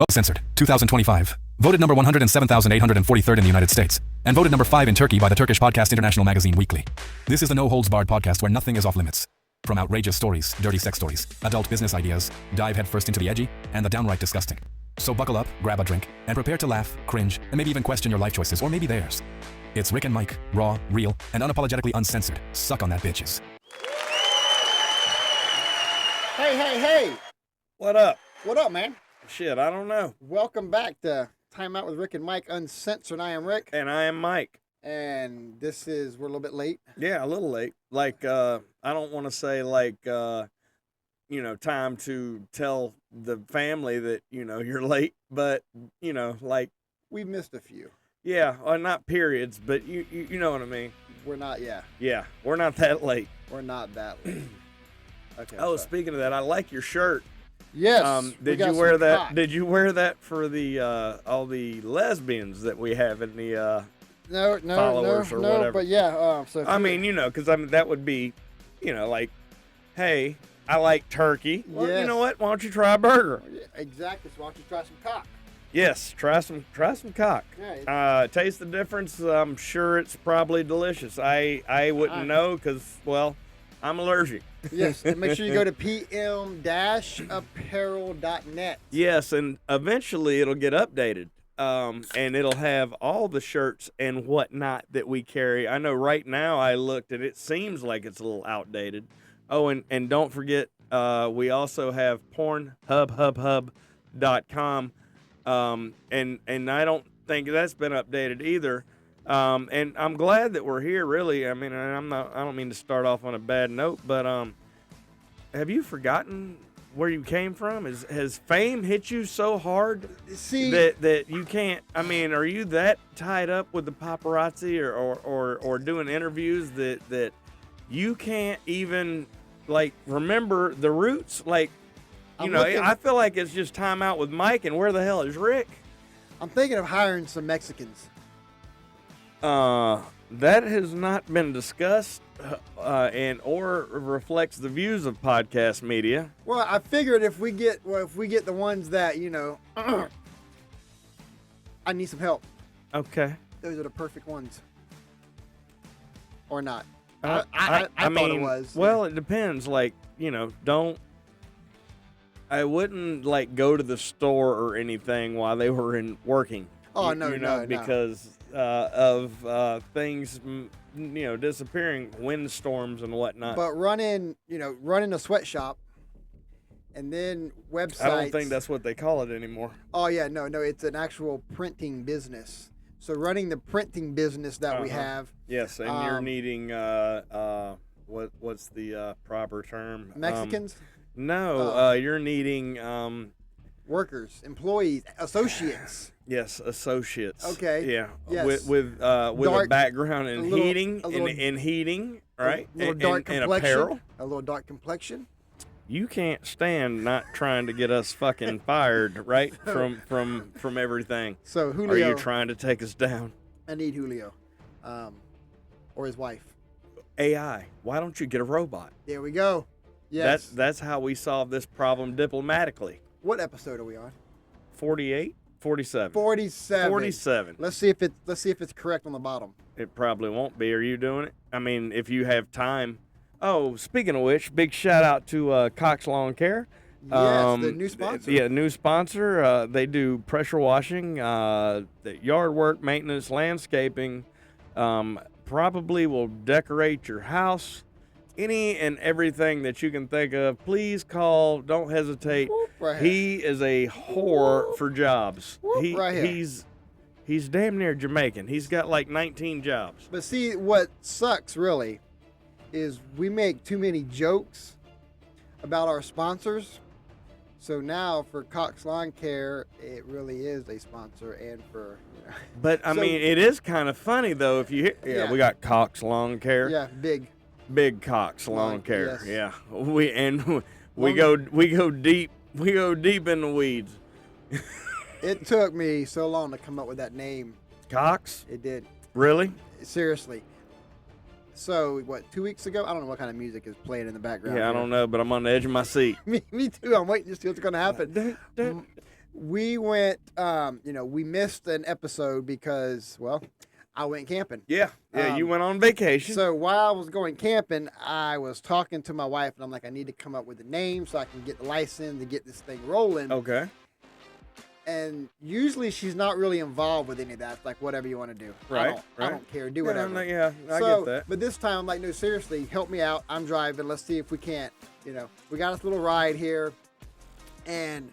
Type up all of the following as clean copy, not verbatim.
Uncensored, 2025. Voted number 107,843rd in the United States. And voted number 5 in Turkey by the Turkish podcast International Magazine Weekly. This is the No Holds Barred podcast where nothing is off limits. From outrageous stories, dirty sex stories, adult business ideas, dive headfirst into the edgy, and the downright disgusting. So buckle up, grab a drink, and prepare to laugh, cringe, and maybe even question your life choices, or maybe theirs. It's Rick and Mike, raw, real, and unapologetically uncensored. Suck on that, bitches. Hey. What up? What up, man? Shit, I don't know. Welcome back to Timeout with Rick and Mike, Uncensored. I am Rick. And I am Mike. And we're a little bit late. Yeah, a little late. I don't want to say time to tell the family that, you're late, but, We've missed a few. Yeah, not periods, but you know what I mean. We're not, yeah. Yeah, we're not that late. We're not that late. Okay. Oh, speaking of that, I like your shirt. Yes. Did you wear that? Cock. Did you wear that for the all the lesbians that we have in the followers or whatever? But yeah. Because that would be, hey, I like turkey. Well, yes. You know what? Why don't you try a burger? Exactly. So why don't you try some cock? Yes, try some cock. Yeah, taste the difference. I'm sure it's probably delicious. I wouldn't know because, well, I'm allergic. Yes, and make sure you go to pm-apparel.net. Yes, and eventually it'll get updated, and it'll have all the shirts and whatnot that we carry. I know right now I looked, and it seems like it's a little outdated. Oh, and don't forget, we also have pornhubhubhub.com, and I don't think that's been updated either. And I'm glad that we're here, really. I mean, I don't mean to start off on a bad note, but have you forgotten where you came from? Has fame hit you so hard that you can't? I mean, are you that tied up with the paparazzi or doing interviews that you can't even remember the roots? I feel like it's just time out with Mike, and where the hell is Rick? I'm thinking of hiring some Mexicans. That has not been discussed, or reflects the views of podcast media. Well, I figured if we get the ones that I need some help. Okay. Those are the perfect ones. Or not. I thought mean, it was. Well, it depends. I wouldn't go to the store or anything while they were working. Oh, no. Because of things, disappearing, windstorms and whatnot. But running a sweatshop, and then websites. I don't think that's what they call it anymore. Oh yeah, no, it's an actual printing business. So running the printing business that we have. Yes, and you're needing what's the proper term? Mexicans? You're needing workers, employees, associates. Yes, associates. Okay. Yeah. Yes. With a background in heating, right? A little dark complexion. And apparel. A little dark complexion. You can't stand not trying to get us fucking fired, right? From everything. So Julio. Are you trying to take us down? I need Julio, or his wife. AI. Why don't you get a robot? There we go. Yes. That's how we solve this problem diplomatically. What episode are we on? 48? 47. 47. Let's see if it's correct on the bottom. It probably won't be. Are you doing it? I mean, if you have time. Oh, speaking of which, big shout out to Cox Lawn Care. Yes, the new sponsor. Yeah, new sponsor. They do pressure washing, yard work, maintenance, landscaping. Probably will decorate your house. Any and everything that you can think of, please call. Don't hesitate. Right he is a whore for jobs. Right He's damn near Jamaican. He's got 19 jobs. But see, what sucks really is we make too many jokes about our sponsors. So now for Cox Lawn Care, it really is a sponsor, and for. But I mean, it is kind of funny though if you hear. We got Cox Lawn Care. Yeah, Big Cox Lawn Care. Yes. Yeah. We go deep. We go deep in the weeds. It took me so long to come up with that name. Cox? It did. Really? Seriously. So, 2 weeks ago? I don't know what kind of music is playing in the background. Yeah, I don't know, but I'm on the edge of my seat. me too. I'm waiting to see what's going to happen. we went. We missed an episode because, well, I went camping. Yeah, you went on vacation. So while I was going camping, I was talking to my wife, and I'm like, I need to come up with a name so I can get the license to get this thing rolling. Okay. And usually she's not really involved with any of that. It's like, whatever you want to do. Right. I don't care. Do whatever. I get that. But this time, I'm like, no, seriously, help me out. I'm driving. Let's see if we can't. We got this little ride here, and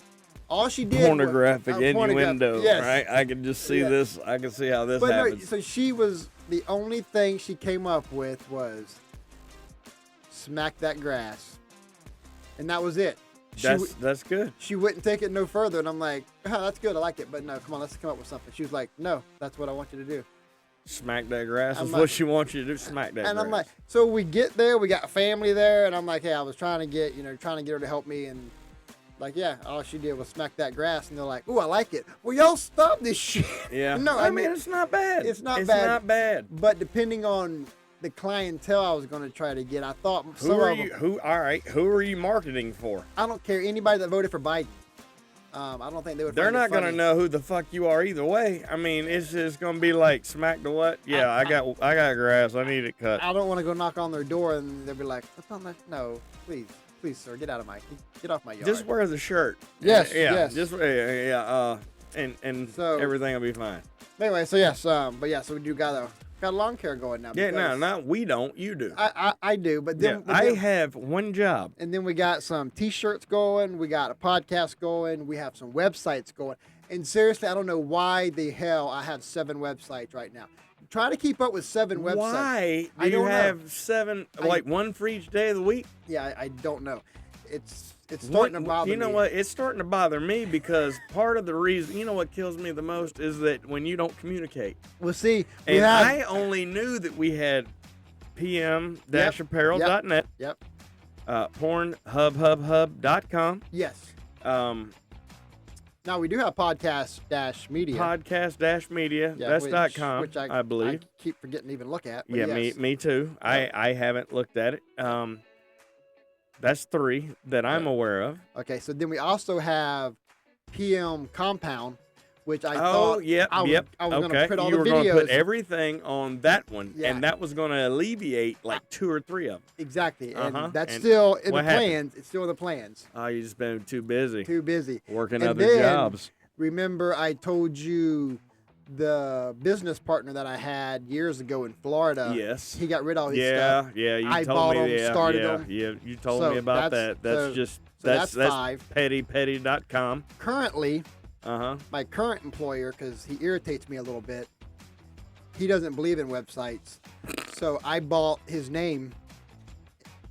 all she did pornographic innuendo, yes. right? I can just see this. I can see how this happens. No, so she was the only thing she came up with was smack that grass, and that was it. That's good. She wouldn't take it no further, and I'm like, oh, that's good. I like it, but no, come on, let's come up with something. She was like, no, that's what I want you to do. Smack that grass is what she wants you to do. Smack that grass. And I'm like, so we get there, we got family there, and I'm like, hey, I was trying to get her to help me, and like, yeah, all she did was smack that grass, and they're like, ooh, I like it. Well, y'all stop this shit. Yeah. No, I mean, it's not bad. It's not bad. But depending on the clientele I was going to try to get, I thought Who are you marketing for? I don't care. Anybody that voted for Biden. I don't think they would. They're find it not going to funny. know who the fuck you are either way. I mean, it's just going to be like, smack the what? Yeah, I got grass. I need it cut. I don't want to go knock on their door and they'll be like, what's on that? No, please, sir, get off my yard. Just wear the shirt. Yes, yeah. yes. Just and So, everything will be fine. Anyway, so yes, so we do got lawn care going now. Yeah, no, we don't. You do. I do, but then I have one job. And then we got some T-shirts going. We got a podcast going. We have some websites going. And seriously, I don't know why the hell I have 7 websites right now. Try to keep up with 7 websites. Why do you have 7, like one for each day of the week? Yeah, I don't know. It's starting to bother me. You know what? It's starting to bother me because part of the reason, you know what kills me the most is that when you don't communicate. Well, see, I only knew that we had pm-apparel.net. Yep. pornhubhubhub.com. Yes. Now we do have podcast-media. Podcast-media. That's .com, which I believe. I keep forgetting to even look at. Yeah, yes. me too. I haven't looked at it. That's 3 that I'm aware of. Okay, so then we also have PM Compound, which I thought I was going to put all you the videos. were going to put everything on that one, Yeah. and that was going to alleviate like 2 or 3 of them. Exactly, and that's And still in the what happened? plans. It's still in the plans. Oh, you just been too busy. Working And other then, jobs. Remember I told you the business partner that I had years ago in Florida. Yes. He got rid of all his stuff. Yeah, you I told bought me. them, started them. Yeah, you told So me about that's- that. so That's that's 5. petty.com. Currently, Uh-huh. my current employer, because he irritates me a little bit, he doesn't believe in websites. So I bought his name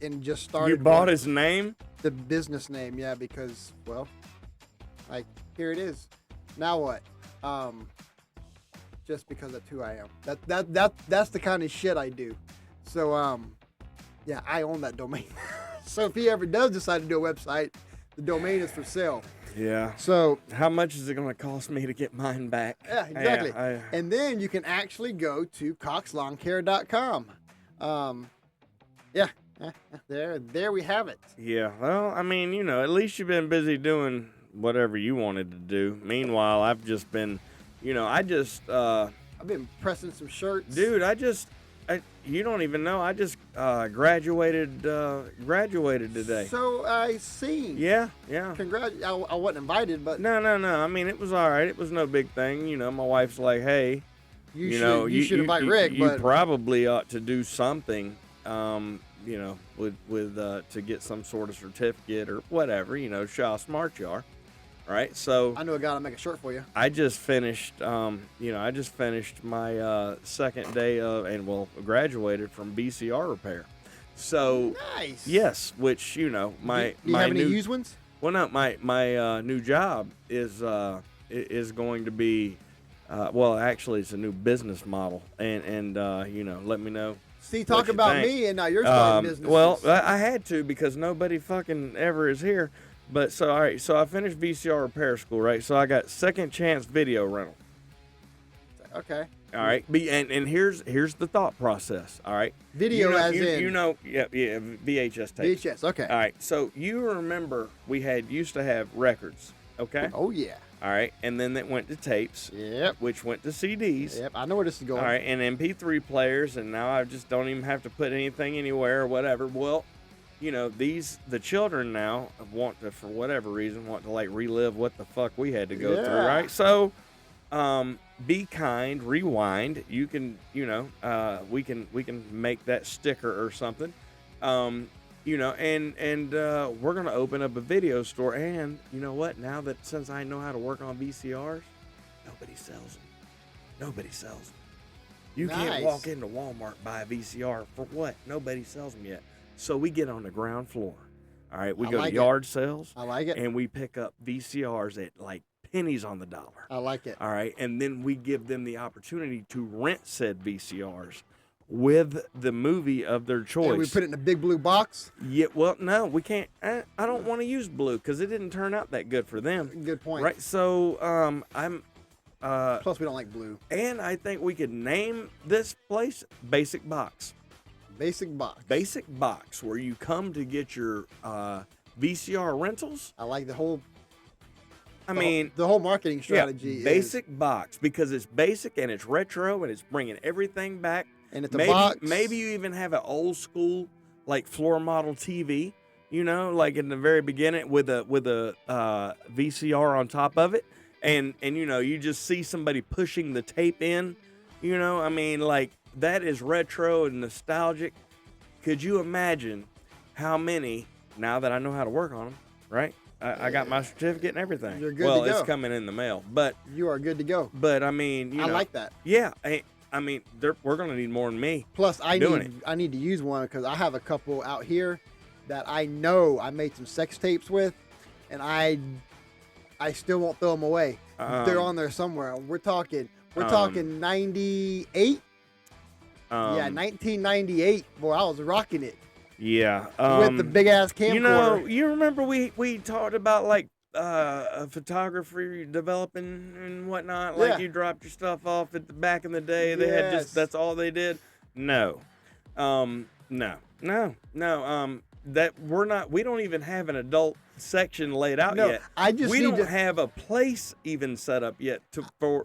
and just started. You bought one. his name? The business name, yeah, because, well, here it is. Now what? Just because that's who I am. That's the kind of shit I do. So, yeah, I own that domain. So if he ever does decide to do a website, the domain is for sale. Yeah. So how much is it going to cost me to get mine back? Yeah, exactly. Yeah, and then you can actually go to coxlawncare.com. There we have it. Yeah. Well, I mean, at least you've been busy doing whatever you wanted to do. Meanwhile, I've just been, I've been pressing some shirts. Dude, you don't even know. I just graduated today. So I see. Yeah. Congrats. I wasn't invited, but No. I mean, it was all right. It was no big thing. My wife's like, hey, you should invite Rick. You but probably ought to do something, with to get some sort of certificate or whatever, show how smart you are. Right, so I know a guy to make a shirt for you. I just finished, my second day graduated from BCR repair. So nice. Yes, which do you have my any new used ones? Well, no, my new job is going to be, actually it's a new business model, and let me know. See, talk about me, and now you're starting business. Well, I had to because nobody fucking ever is here. But so, all right, so I finished VCR repair school, right? So I got second chance video rental. Okay. All right. And here's the thought process. All right. Video VHS tape. VHS. Okay. All right. So you remember we used to have records, okay? Oh yeah. All right, and then it went to tapes. Yep. Which went to CDs. Yep. I know where this is going. All right, and MP3 players, and now I just don't even have to put anything anywhere or whatever. Well, the children now want to, for whatever reason, like relive what the fuck we had to go through, right? So, be kind, rewind. You can, we can make that sticker or something. And we're gonna open up a video store, and you know what? Now that since I know how to work on VCRs, nobody sells them. You can't walk into Walmart, buy a VCR for what? Nobody sells them yet. So we get on the ground floor. All right, we go to yard sales. I like it. And we pick up VCRs at like pennies on the dollar. I like it. All right, and then we give them the opportunity to rent said VCRs with the movie of their choice. And we put it in a big blue box? Yeah, well, no, we can't. I don't want to use blue because it didn't turn out that good for them. Good point. Right, so plus, we don't like blue. And I think we could name this place Basic Box. Basic Box. Basic Box, where you come to get your VCR rentals. I like the whole. The whole marketing strategy. Yeah, Basic Box, because it's basic and it's retro and it's bringing everything back. And it's a box. Maybe you even have an old school like floor model TV. Like in the very beginning with a VCR on top of it, and you just see somebody pushing the tape in. Like. That is retro and nostalgic. Could you imagine how many, now that I know how to work on them, right? I got my certificate and everything. You're good to go. Well, it's coming in the mail, but... You are good to go. But, I like that. Yeah. We're going to need more than me. Plus, I need to use one because I have a couple out here that I know I made some sex tapes with, and I still won't throw them away. They're on there somewhere. We're talking 98. 1998. Boy, I was rocking it. Yeah. With the big ass camcorder. You remember we talked about like photography developing and whatnot. Like you dropped your stuff off at the back in the day. They had that's all they did. No. That we don't even have an adult section laid out yet. We don't have a place even set up yet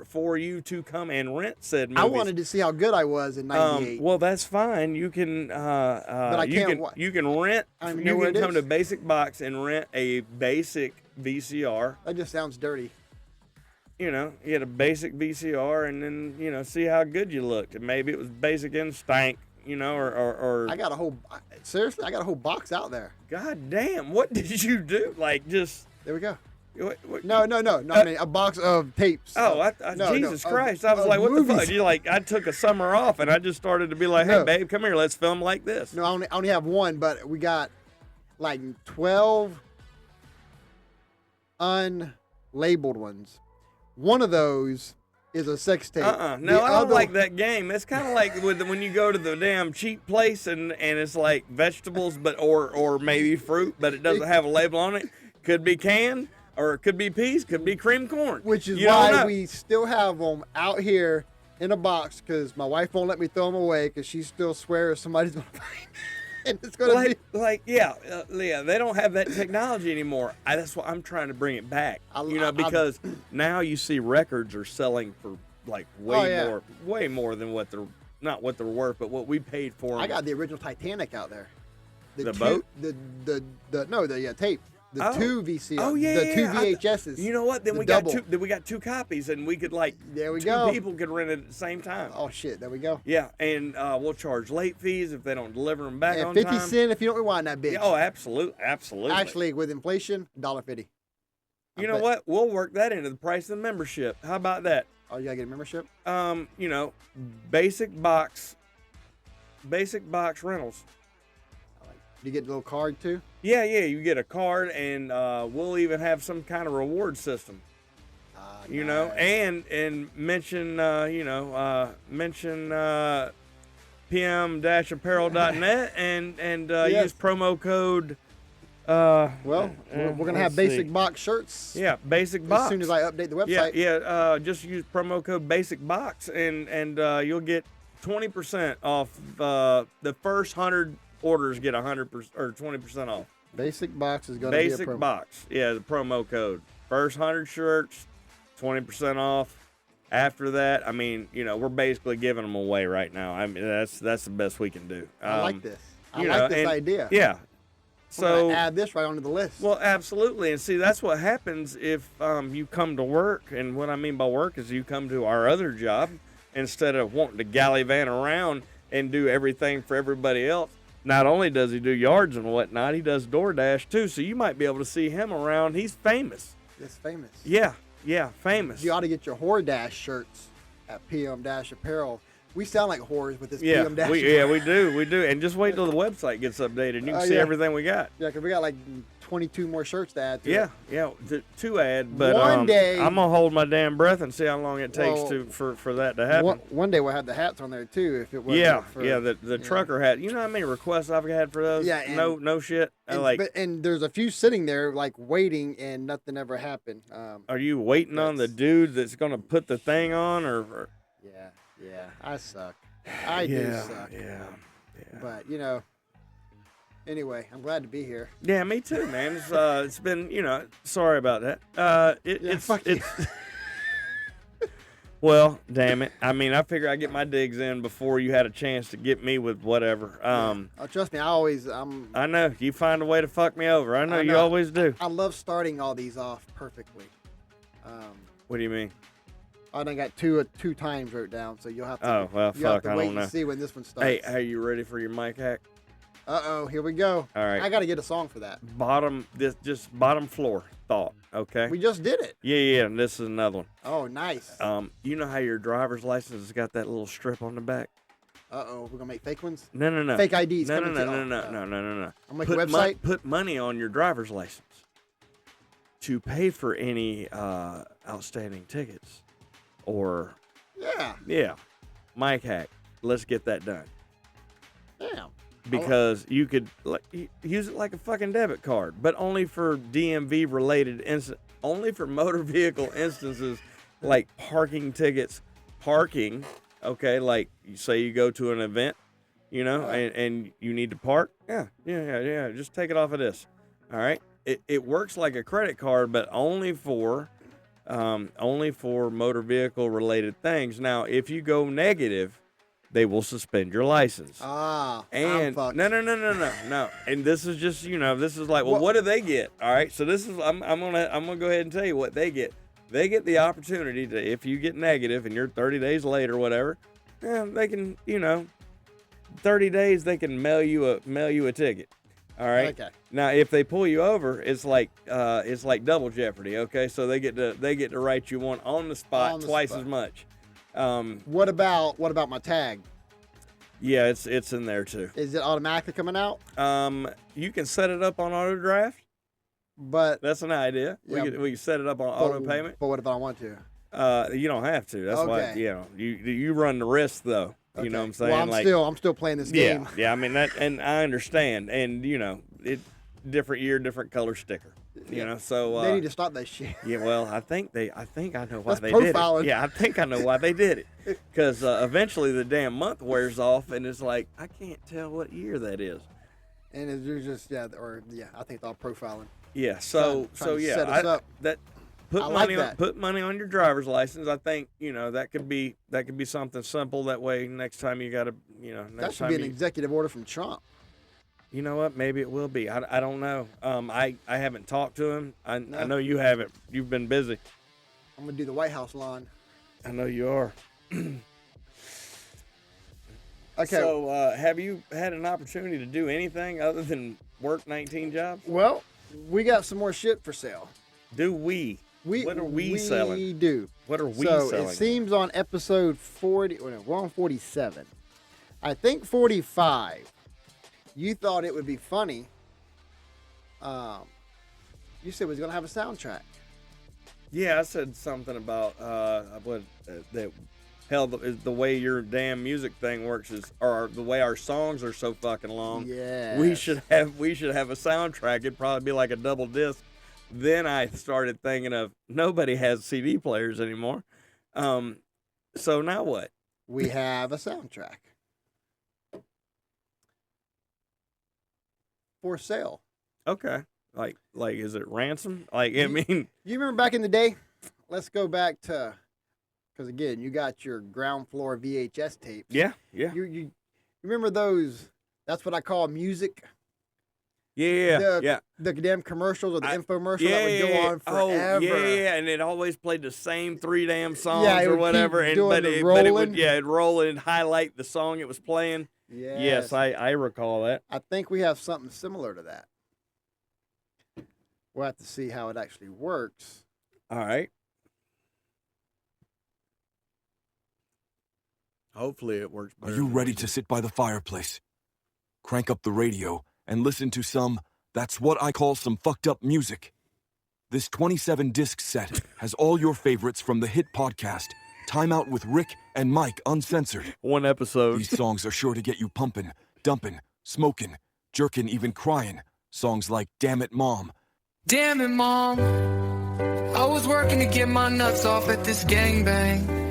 for you to come and rent said movies. I wanted to see how good I was in '98. Well, that's fine. You can, but you can rent. You can come to Basic Box and rent a basic VCR. That just sounds dirty. You had a basic VCR, and then see how good you looked. And maybe it was basic and stank. Or I got a whole box out there. God damn, what did you do? Like, just there we go. What, no. I mean, a box of tapes. Oh, Jesus Christ! I was like, what the fuck? You like? I took a summer off, and I just started to be like, hey, babe, come here, let's film like this. No, I only have one, but we got like 12 unlabeled ones. One of those is a sex tape. No, I don't like that game. It's kind of like when you go to the damn cheap place and it's like vegetables, but or maybe fruit, but it doesn't have a label on it. Could be canned, or it could be peas, could be cream corn. Which is why we still have them out here in a box, because my wife won't let me throw them away because she still swears somebody's gonna find. And it's gonna they don't have that technology anymore. That's why I'm trying to bring it back. Because now you see records are selling for like way more than what they're not what they're worth, but what we paid for them. I got the original Titanic out there. The boat? The tape. The two VCRs. Oh yeah, the two VHSs. You know what? Then we got two copies, and we could two people could rent it at the same time. Oh shit! There we go. Yeah, and we'll charge late fees if they don't deliver them back on 50 time. 50 cents if you don't rewind that bitch. Yeah, oh, absolutely. Actually, with inflation, $1.50. You know what? We'll work that into the price of the membership. How about that? Oh, you gotta get a membership? Basic box rentals. You get a little card too? Yeah, you get a card, and we'll even have some kind of reward system. Nice. And mention pm-apparel.net and use promo code. We're gonna have Basic Box shirts. Yeah, Basic Box. As soon as I update the website. Yeah. Just use promo code Basic Box, and you'll get 20% off. The first 100 orders get 100% or 20% off. Basic Box is going to be a promo. Basic Box, yeah, the promo code. First 100 shirts, 20% off. After that, I mean, we're basically giving them away right now. I mean, that's the best we can do. I like this. I like this idea. Yeah. So add this right onto the list. Well, absolutely. And see, that's what happens if you come to work. And what I mean by work is you come to our other job instead of wanting to gallivant around and do everything for everybody else. Not only does he do yards and whatnot, he does DoorDash too. So you might be able to see him around. He's famous. Yes, famous. Yeah, famous. You ought to get your Whore Dash shirts at PM Dash Apparel. We sound like whores with this Yeah, PM Dash. we do. And just wait till the website gets updated and you can see everything we got. Yeah, because we got like 22 more shirts to add to Yeah, it. yeah, to add. But one day, I'm going to hold my damn breath and see how long it takes for that to happen. One day we'll have the hats on there too if it wasn't the trucker hat. You know how many requests I've had for those? Yeah. No shit. And there's a few sitting there like waiting and nothing ever happened. Are you waiting on the dude that's going to put the thing on or? Yeah, I suck. I do suck. Yeah. But, anyway, I'm glad to be here. Yeah, me too, man. It's been, sorry about that. It's well, damn it. I mean, I figure I get my digs in before you had a chance to get me with whatever. Trust me, I know. You find a way to fuck me over. I know you always do. I love starting all these off perfectly. What do you mean? I done got two times wrote down, so you'll have to. Oh well, you'll have to I wait don't know. and see when this one starts. Hey, are you ready for your mic hack? Here we go. All right. I got to get a song for that. Bottom floor thought. Okay. We just did it. Yeah. And this is another one. Oh, nice. You know how your driver's license has got that little strip on the back? We're gonna make fake ones. No. Fake IDs. No. I'm like a website. Put money on your driver's license to pay for any outstanding tickets. Or mic hack. Let's get that done. Damn. Because you could use it like a fucking debit card, but only for DMV related only for motor vehicle instances like parking tickets, parking. Okay, like you say you go to an event, and you need to park. Yeah. Just take it off of this. All right. It works like a credit card, but only for motor vehicle related things. Now, if you go negative, they will suspend your license. And no. And this is just, this is like, well, what do they get? All right. So this is, I'm gonna go ahead and tell you what they get. They get the opportunity to, if you get negative and you're 30 days late or whatever, they can, 30 days they can mail you a ticket. All right. Okay. Now, if they pull you over, it's like double jeopardy. Okay, so they get to write you one on the spot twice as much. What about my tag? Yeah, it's in there too. Is it automatically coming out? You can set it up on auto draft, but that's an idea. Yeah, we can set it up on auto payment. But what if I don't want to? You don't have to. That's why you run the risk though. Okay. You know what I'm saying? Well, I'm still playing this game. Yeah. I mean that, and I understand. And it different year, different color sticker. So they need to stop that shit. Yeah, well, I think I know why That's they profiling. did it. Yeah, I think I know why they did it. Because eventually the damn month wears off, and it's like I can't tell what year that is. And it's just I think it's all profiling. Yeah. So trying to set us up. Put money on your driver's license. I think that could be something simple. That way, next time you got to that should be an executive order from Trump. You know what? Maybe it will be. I don't know. I haven't talked to him. I know you haven't. You've been busy. I'm gonna do the White House lawn. I know you are. Okay. So, have you had an opportunity to do anything other than work 19 jobs? Well, we got some more shit for sale. Do we? What are we selling? We do. What are we selling? So it seems on episode 40. Well, no, we're on 47. I think 45. You thought it would be funny. You said we was gonna have a soundtrack. Yeah, I said something about the way your damn music thing works or the way our songs are so fucking long. Yeah. We should have a soundtrack. It'd probably be like a double disc. Then I started thinking of nobody has CD players anymore. So now what? We have a soundtrack for sale. Okay. Like is it ransom? Like, I mean, You remember back in the day let's go back to, because again, you got your ground floor VHS tapes. Yeah, yeah. You remember those? That's what I call music. Yeah. The damn commercials or the infomercial that would go on forever. Yeah, and it always played the same 3 damn songs it or would whatever, keep and doing but the it rolling. would it'd roll and highlight the song it was playing. Yes, I recall that. I think we have something similar to that. We'll have to see how it actually works. All right. Hopefully it works better. Are you ready to sit by the fireplace? Crank up the radio and listen to some, that's what I call some fucked up music. This 27-disc set has all your favorites from the hit podcast, Timeout with Rick and Mike Uncensored. 1 episode. These songs are sure to get you pumping, dumping, smoking, jerking, even crying. Songs like Damn It Mom. Damn it, Mom. I was working to get my nuts off at this gangbang.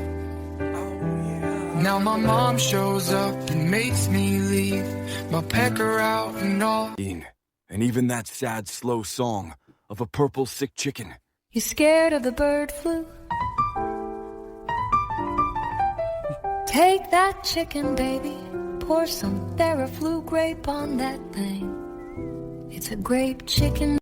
Now my mom shows up and makes me leave my pecker out and all. And even that sad, slow song of a purple sick chicken. You scared of the bird flu? Take that chicken, baby. Pour some Theraflu grape on that thing. It's a grape chicken.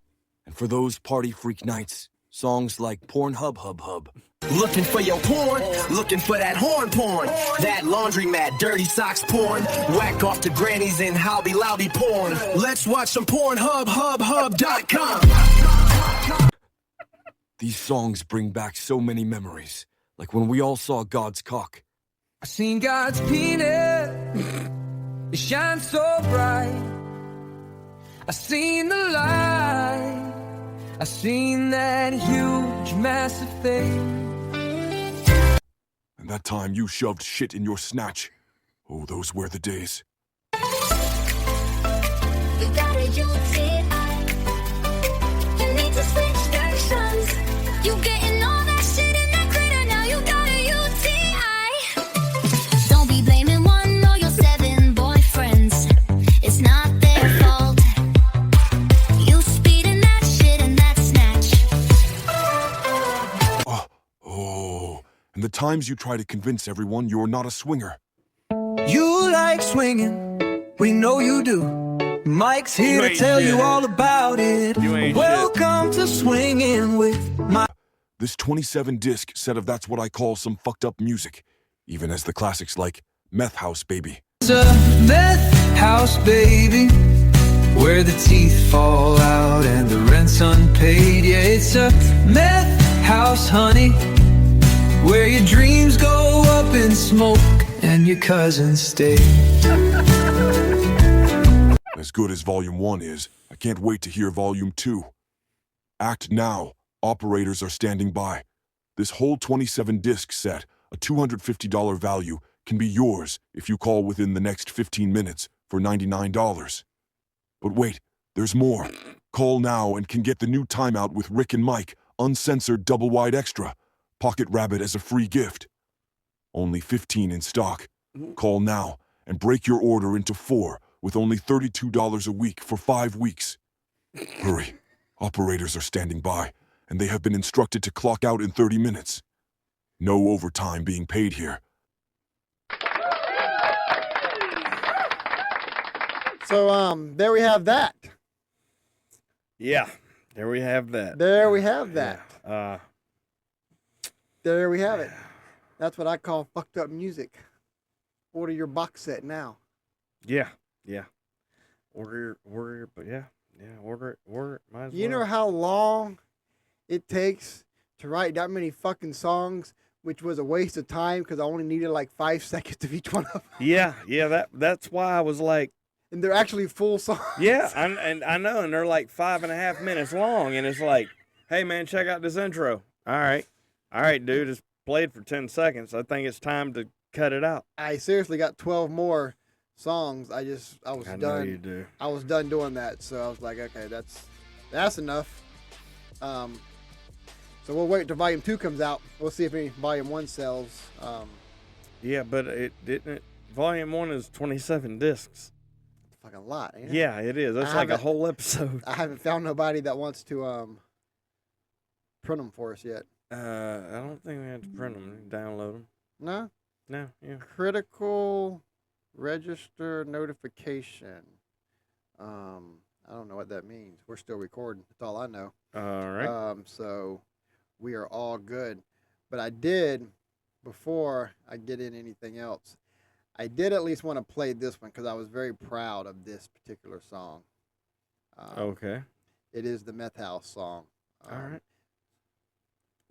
And for those party freak nights, songs like Pornhub Hub Hub. Looking for your porn, looking for that horn porn, that laundromat dirty socks porn, whack off the grannies and hobby lobby porn. Let's watch some pornhubhubhub.com. These songs bring back so many memories, like when we all saw God's cock. I seen God's penis, it shines so bright. I seen the light, I seen that huge, massive thing. And that time you shoved shit in your snatch. Oh, those were the days. You got a UTI. You need to switch stations. You getting all that shit in that critter, now you got a UTI. Don't be blaming one or your 7 boyfriends. It's not their fault. You speeding that shit in that snatch. Oh, and the times you try to convince everyone you're not a swinger. You like swinging, we know you do. Mike's here to tell you all about it. Welcome to Swinging with Mike. This 27-disc set of that's what I call some fucked up music, even as the classics like Meth House Baby. It's a meth house, baby, where the teeth fall out and the rent's unpaid. Yeah, it's a meth house, honey, where your dreams go up in smoke and your cousins stay. As good as Volume 1 is, I can't wait to hear Volume 2. Act now. Operators are standing by. This whole 27-disc set, a $250 value, can be yours if you call within the next 15 minutes for $99. But wait, there's more. Call now and can get the new Timeout with Rick and Mike, uncensored double-wide extra. Pocket Rabbit as a free gift. Only 15 in stock. Call now and break your order into 4 with only $32 a week for 5 weeks. Hurry. Operators are standing by, and they have been instructed to clock out in 30 minutes. No overtime being paid here. So, there we have that. Yeah, there we have that. There we have that. Yeah. There we have it. That's what I call fucked up music. Order your box set now. Yeah. Order, but yeah, order it, might as well. You know how long it takes to write that many fucking songs, which was a waste of time because I only needed like 5 seconds of each one of them. Yeah, that's why I was like, And they're actually full songs. yeah, and I know, and they're like 5.5 minutes long, and it's like, hey man, check out this intro. All right, dude, it's played for 10 seconds. I think it's time to cut it out. I seriously got 12 more songs. I was I done. know you do. I was done doing that, so I was like, okay, that's enough. So we'll wait till Volume 2 comes out. We'll see if any Volume 1 sells. Yeah, but it didn't. Volume 1 is 27 discs. Fucking a lot, ain't it? Yeah, it is. That's like a whole episode. I haven't found nobody that wants to print them for us yet. I don't think we have to print them. Download them. No? No, yeah. Critical register notification. I don't know what that means. We're still recording. That's all I know. All right. So we are all good. But I did, before I get in anything else, I did at least want to play this one because I was very proud of this particular song. Okay. It is the Meth House song. All right.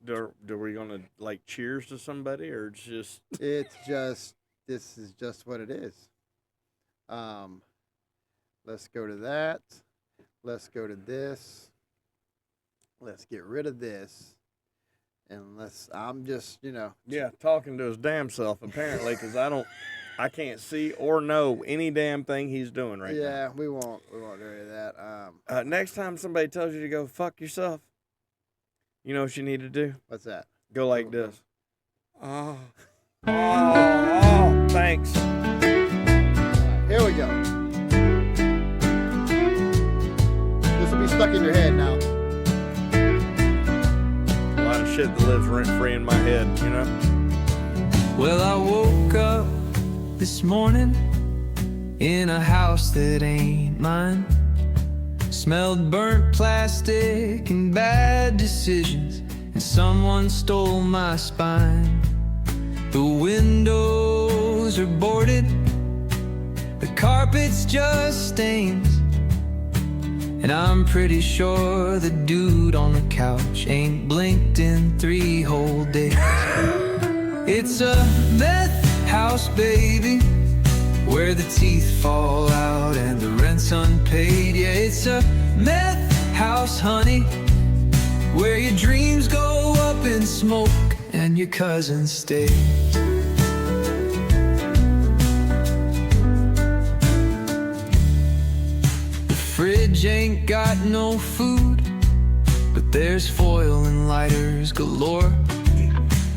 Do we gonna like cheers to somebody or just? It's just, this is just what it is. Let's go to that. Let's go to this. Let's get rid of this. And I'm just, Yeah, talking to his damn self apparently because I can't see or know any damn thing he's doing right now. Yeah, we won't do any of that. Next time somebody tells you to go fuck yourself, you know what you need to do? What's that? Go like this. Oh, thanks. Here we go. This will be stuck in your head now. A lot of shit that lives rent free in my head, you know? Well, I woke up this morning in a house that ain't mine. Smelled burnt plastic and bad decisions, and someone stole my spine. The windows are boarded, the carpet's just stains, and I'm pretty sure the dude on the couch ain't blinked in 3 whole days. It's a meth house, baby, where the teeth fall out and the rent's unpaid. Yeah, it's a meth house, honey, where your dreams go up in smoke and your cousin stays. The fridge ain't got no food, but there's foil and lighters galore.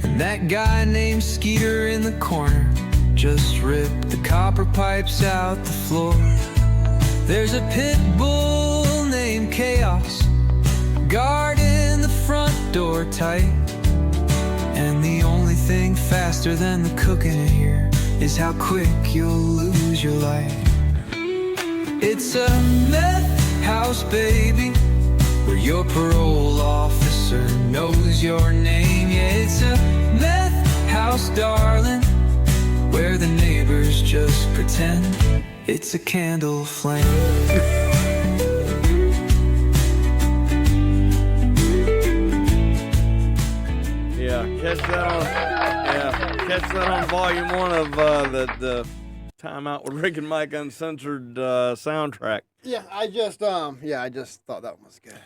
And that guy named Skeeter in the corner just ripped the copper pipes out the floor. There's a pit bull named Chaos guarding the front door tight, and the only thing faster than the cooking in here is how quick you'll lose your life. It's a meth house, baby, where your parole officer knows your name. Yeah, it's a meth house, darling, where the neighbors just pretend it's a candle flame. Catch that on volume 1 of the Timeout with Rick and Mike Uncensored soundtrack. Yeah, I just thought that one was good.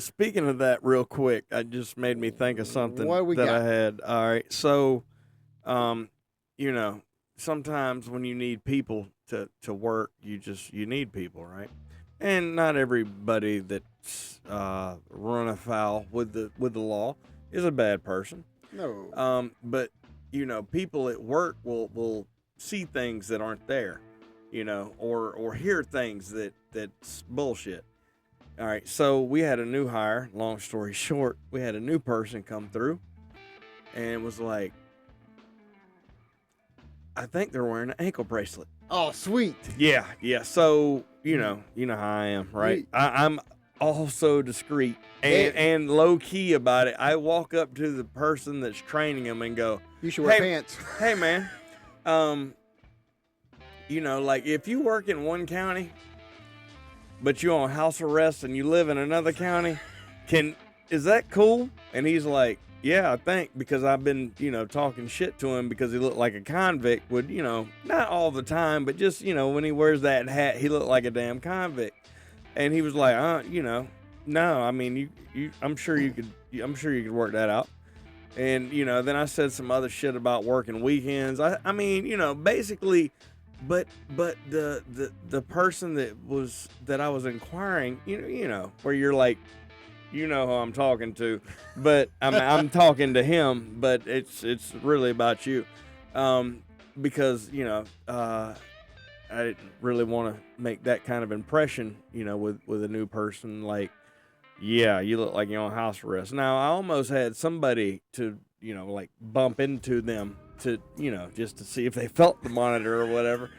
Speaking of that, real quick, it just made me think of something got? I had. All right, so, sometimes when you need people to work, you need people, right? And not everybody that's run afoul with the law is a bad person. No. But people at work will see things that aren't there, or hear things that's bullshit. All right, so we had a new hire. Long story short, we had a new person come through, and it was like, I think they're wearing an ankle bracelet. Oh, sweet. Yeah. So you know how I am, right? I'm also discreet and low key about it. I walk up to the person that's training them and go, "You should wear pants." Hey, man, like if you work in one county, but you're on house arrest and you live in another county, is that cool? And he's like, yeah, I think, because I've been, talking shit to him because he looked like a convict would, not all the time, but just, when he wears that hat, he looked like a damn convict. And he was like, no, I mean, I'm sure you could work that out. And, then I said some other shit about working weekends. I mean, basically, but the person that I was inquiring, where you're like, who I'm talking to, but I'm talking to him, but it's really about you, because I didn't really want to make that kind of impression, with a new person, like, yeah, you look like you're on house arrest. Now, I almost had somebody to, like bump into them to, just to see if they felt the monitor or whatever.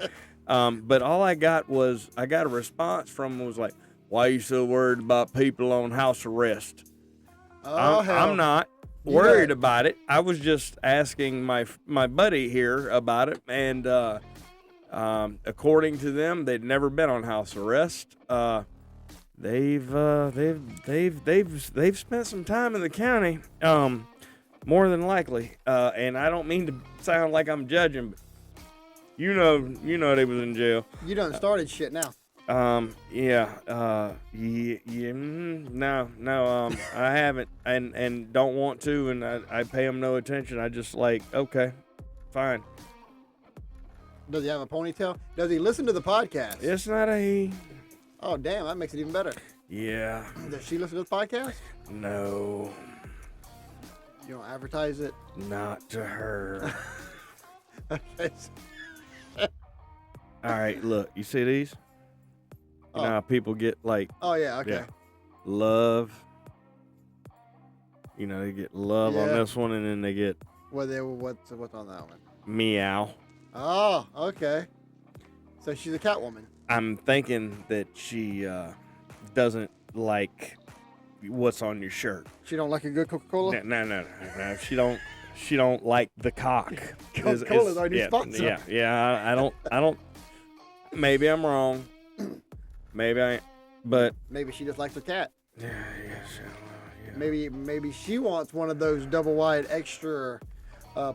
But all I got a response from them was like, why are you so worried about people on house arrest? Oh, hell. I'm not worried about it. I was just asking my buddy here about it, and according to them, they'd never been on house arrest. They've spent some time in the county, more than likely. And I don't mean to sound like I'm judging, but you know they was in jail. You done started shit now. No, I haven't, and don't want to, and I pay him no attention. I just like, okay, fine. Does he have a ponytail? Does he listen to the podcast? It's not a he. Oh, damn, that makes it even better. Yeah. Does she listen to the podcast? No, You don't advertise it? not to her. Okay. All right, look, you see these? You know how people get like, Oh, yeah, okay. yeah, love. They get love on Yeah. this one, and then they get What's on that one? meow. Oh, okay. So she's a cat woman. I'm thinking that she doesn't like what's on your shirt. She don't like a good Coca-Cola? No. She don't like the cock. Coca-Cola's our new sponsor. Yeah. I don't. Maybe I'm wrong. Maybe I, but Maybe she just likes her cat. yeah. Maybe she wants one of those double wide extra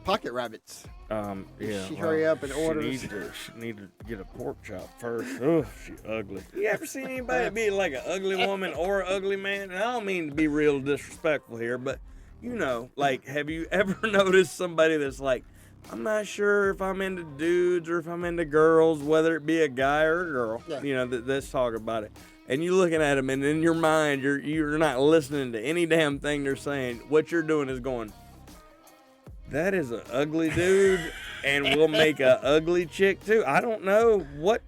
pocket rabbits. Yeah. She hurry up and orders. She need to get a pork chop first. Oh, she ugly. You ever seen anybody be like an ugly woman or an ugly man? And I don't mean to be real disrespectful here, but like, have you ever noticed somebody that's like, I'm not sure if I'm into dudes or if I'm into girls, whether it be a guy or a girl. Yeah. Let's talk about it. And you looking at them, and in your mind, you're not listening to any damn thing they're saying. What you're doing is going, that is an ugly dude, and we'll make a ugly chick too. I don't know what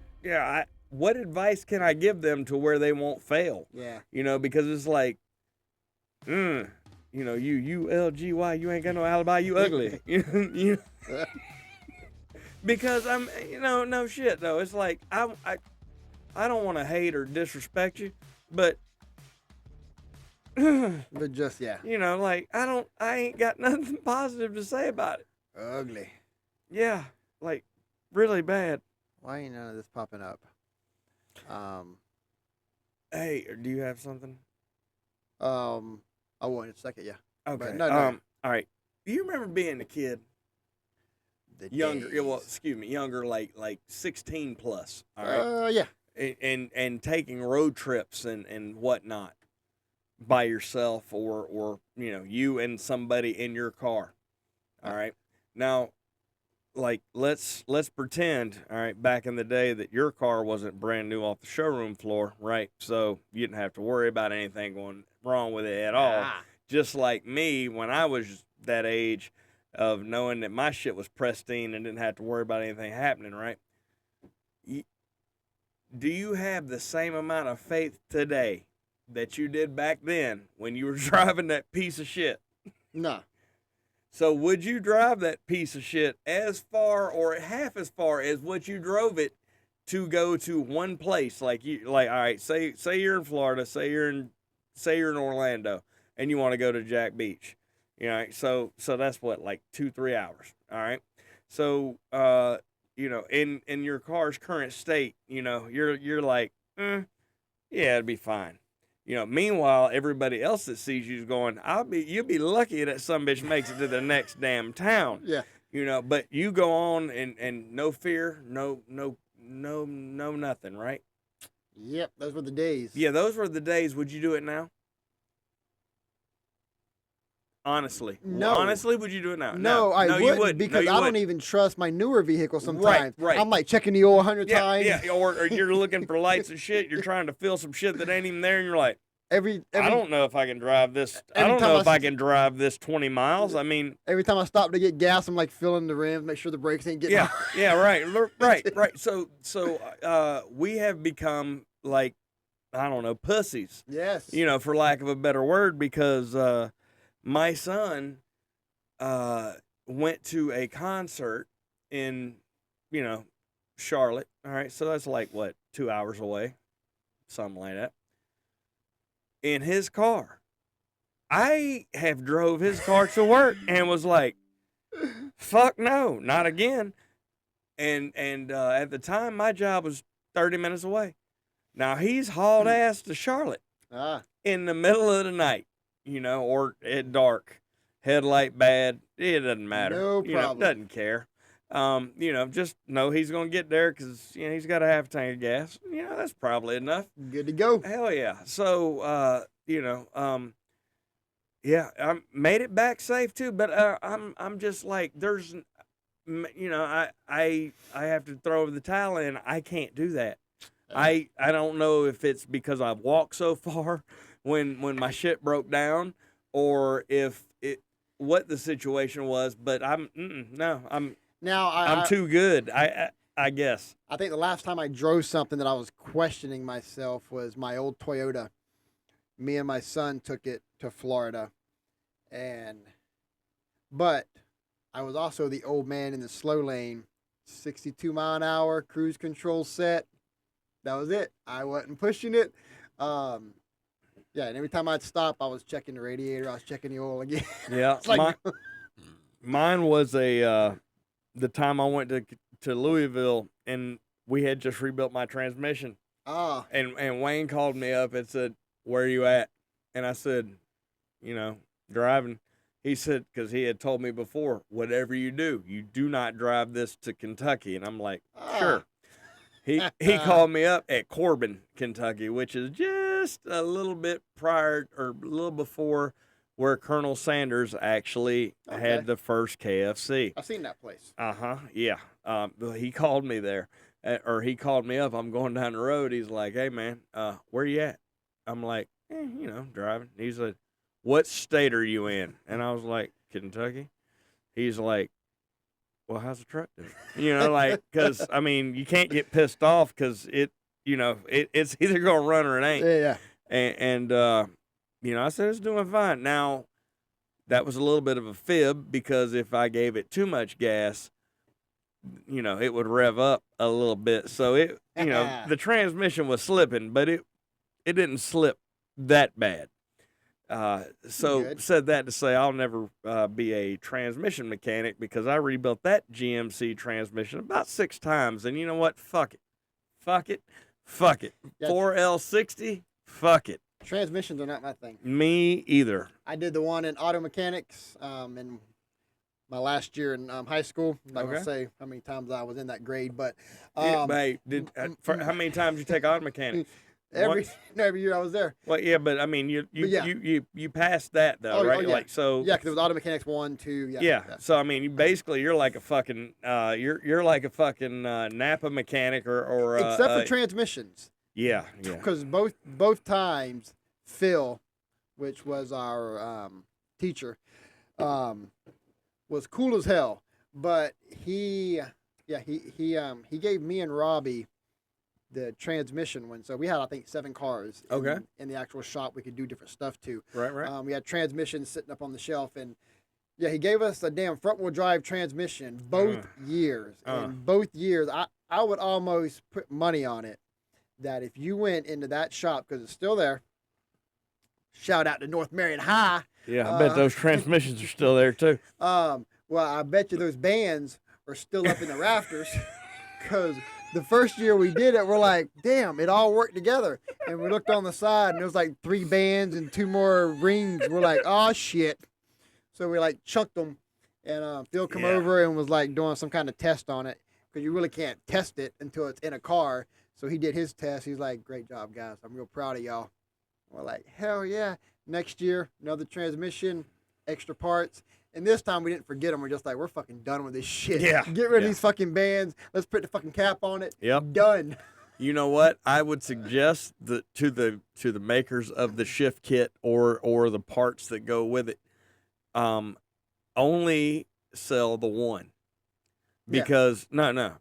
advice can I give them to where they won't fail? Yeah. Because it's like, you LGY, you ain't got no alibi, you ugly. Because no shit though. It's like I don't want to hate or disrespect you, but But just, yeah. like I ain't got nothing positive to say about it. Ugly. Yeah, like really bad. Why ain't none of this popping up? Hey, do you have something? I will in a second, yeah. Okay. But no. All right. Do you remember being a kid? The Younger, days. younger, like 16 plus. All right. Yeah. And taking road trips and whatnot by yourself or you and somebody in your car. All right. Now, like let's pretend, all right, back in the day that your car wasn't brand new off the showroom floor, right? So you didn't have to worry about anything going wrong with it at all. Just like me when I was that age of knowing that my shit was pristine and didn't have to worry about anything happening, right? Do you have the same amount of faith today that you did back then when you were driving that piece of shit? No. So would you drive that piece of shit as far or half as far as what you drove it to go to one place? Like all right, say you're in Florida, say you're in Orlando, and you want to go to Jack Beach. So that's what, like 2-3 hours. All right. So in your car's current state, you're like, yeah, it'd be fine. Meanwhile, everybody else that sees you's going, you'll be lucky that some bitch makes it to the next damn town. Yeah. But you go on and no fear, no nothing, right? Yep, those were the days. Yeah, those were the days. Would you do it now? Honestly. No. Honestly, would you do it now? No, I wouldn't because I don't even trust my newer vehicle sometimes. Right. I'm like checking the oil 100 times. Yeah, or you're looking for lights and shit. You're trying to fill some shit that ain't even there, and you're like, Every I don't know if I can drive this. I every don't time know I if I s- can drive this 20 miles. I mean, Every time I stop to get gas, I'm like filling the rims, make sure the brakes ain't getting yeah, right. So we have become like, I don't know, pussies. Yes. You know, for lack of a better word, because my son went to a concert in, you know, Charlotte. All right, so that's like what, 2 hours away, something like that. In his car, I have drove his car to work and was like, "Fuck no, not again." And at the time, my job was 30 minutes away. Now he's hauled ass to Charlotte in the middle of the night, you know, or at dark, headlight bad. It doesn't matter. No You know, problem. doesn't care. You know, just know he's gonna get there because you know he's got a half tank of gas. You know, that's probably enough. Good to go. Hell yeah. So you know, yeah, I made it back safe too. But I'm just like, there's, you know, I have to throw the towel in. I can't do that. I don't know if it's because I've walked so far when my shit broke down, or if it what the situation was. But I'm too good. I guess. I think the last time I drove something that I was questioning myself was my old Toyota. Me and my son took it to Florida, but I was also the old man in the slow lane, 62 mile an hour, cruise control set. That was it. I wasn't pushing it. Yeah, and every time I'd stop, I was checking the radiator. I was checking the oil again. Yeah, It's like, mine was the time I went to Louisville, and we had just rebuilt my transmission. And Wayne called me up and said, "Where are you at?" And I said, "You know, driving." He said, because he had told me before, "Whatever you do not drive this to Kentucky." And I'm like, "Sure." He called me up at Corbin, Kentucky, which is just a little bit prior or a little before where Colonel Sanders actually had the first KFC. I've seen that place. Yeah. He called me there, or he called me up. I'm going down the road. He's like, "Hey man, where you at?" I'm like, you know, driving. He said, "What state are you in?" And I was like, "Kentucky." He's like, "Well, how's the truck doing?" You know, like, because, I mean, you can't get pissed off because it's either going to run or it ain't. Yeah. And you know, I said, "It's doing fine." Now, that was a little bit of a fib because if I gave it too much gas, you know, it would rev up a little bit. So it, you know, the transmission was slipping, but it didn't slip that bad. So Good. said that to say I'll never be a transmission mechanic because I rebuilt that GMC transmission about 6 times. And you know what? Fuck it. Yeah. 4L60, fuck it. Transmissions are not my thing. Me either. I did the one in auto mechanics in my last year in high school. I'm not going to say how many times I was in that grade, but How many times you take auto mechanics? every year I was there. Well, yeah, but I mean, you passed that though, right? Yeah. Like so. Yeah, because it was auto mechanics 1, 2. Yeah. So I mean, you're like a fucking you're like a fucking Napa mechanic or Except for transmissions. Yeah. Because both times Phil, which was our teacher, was cool as hell. But he gave me and Robbie the transmission one. So we had, I think, 7 cars. In the actual shop, we could do different stuff to. Right. We had transmissions sitting up on the shelf, and yeah, he gave us a damn front wheel drive transmission both years. And both years, I would almost put money on it that if you went into that shop, because it's still there. Shout out to North Marion High. Yeah, I bet those transmissions are still there too. Well, I bet you those bands are still up in the rafters, because the first year we did it, we're like, damn, it all worked together. And we looked on the side, and there was like 3 bands and 2 more rings. We're like, oh shit. So we like chucked them, and Phil come over and was like doing some kind of test on it, because you really can't test it until it's in a car. So he did his test. He's like, "Great job, guys. I'm real proud of y'all." We're like, hell yeah. Next year, another transmission, extra parts. And this time we didn't forget them. We're just like, we're fucking done with this shit. Yeah. Get rid of these fucking bands. Let's put the fucking cap on it. Yep. Done. You know what? I would suggest to the makers of the shift kit or the parts that go with it, only sell the one. because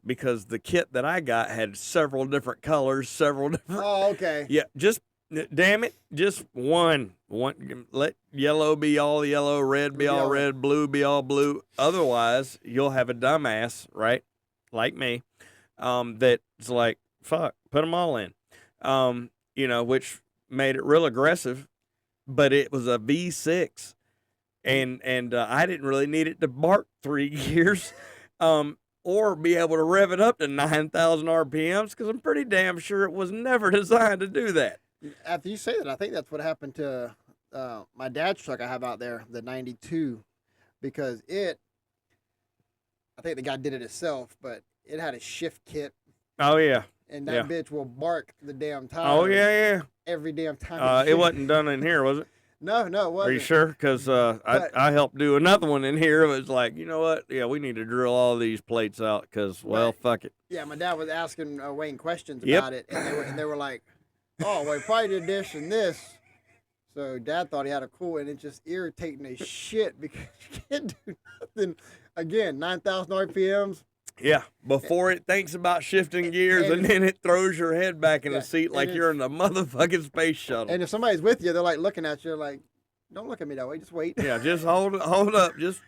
because the kit that I got had several different colors, several different. Oh, okay. Yeah, just damn it, just one. Let yellow be all yellow, red be all red, blue be all blue. Otherwise, you'll have a dumbass, right, like me, that's like, fuck, put them all in, which made it real aggressive, but it was a V6, and I didn't really need it to bark 3 years, or be able to rev it up to 9,000 RPMs, because I'm pretty damn sure it was never designed to do that. After you say that, I think that's what happened to my dad's truck I have out there, the 92, because I think the guy did it himself, but it had a shift kit. Oh, yeah. And that bitch will bark the damn time. Oh, yeah. Every damn time. It wasn't done in here, was it? No, it wasn't. Are you sure? Because I helped do another one in here. It was like, you know what? Yeah, we need to drill all these plates out because, well, fuck it. Yeah, my dad was asking Wayne questions about it, and they were like, oh, well, he probably did this and this. So Dad thought he had a cool, and it's just irritating as shit because you can't do nothing. Again, 9,000 RPMs. Yeah, before it thinks about shifting gears, and then it throws your head back in the seat like you're in the motherfucking space shuttle. And if somebody's with you, they're like looking at you like, don't look at me that way, just wait. Yeah, just hold up, just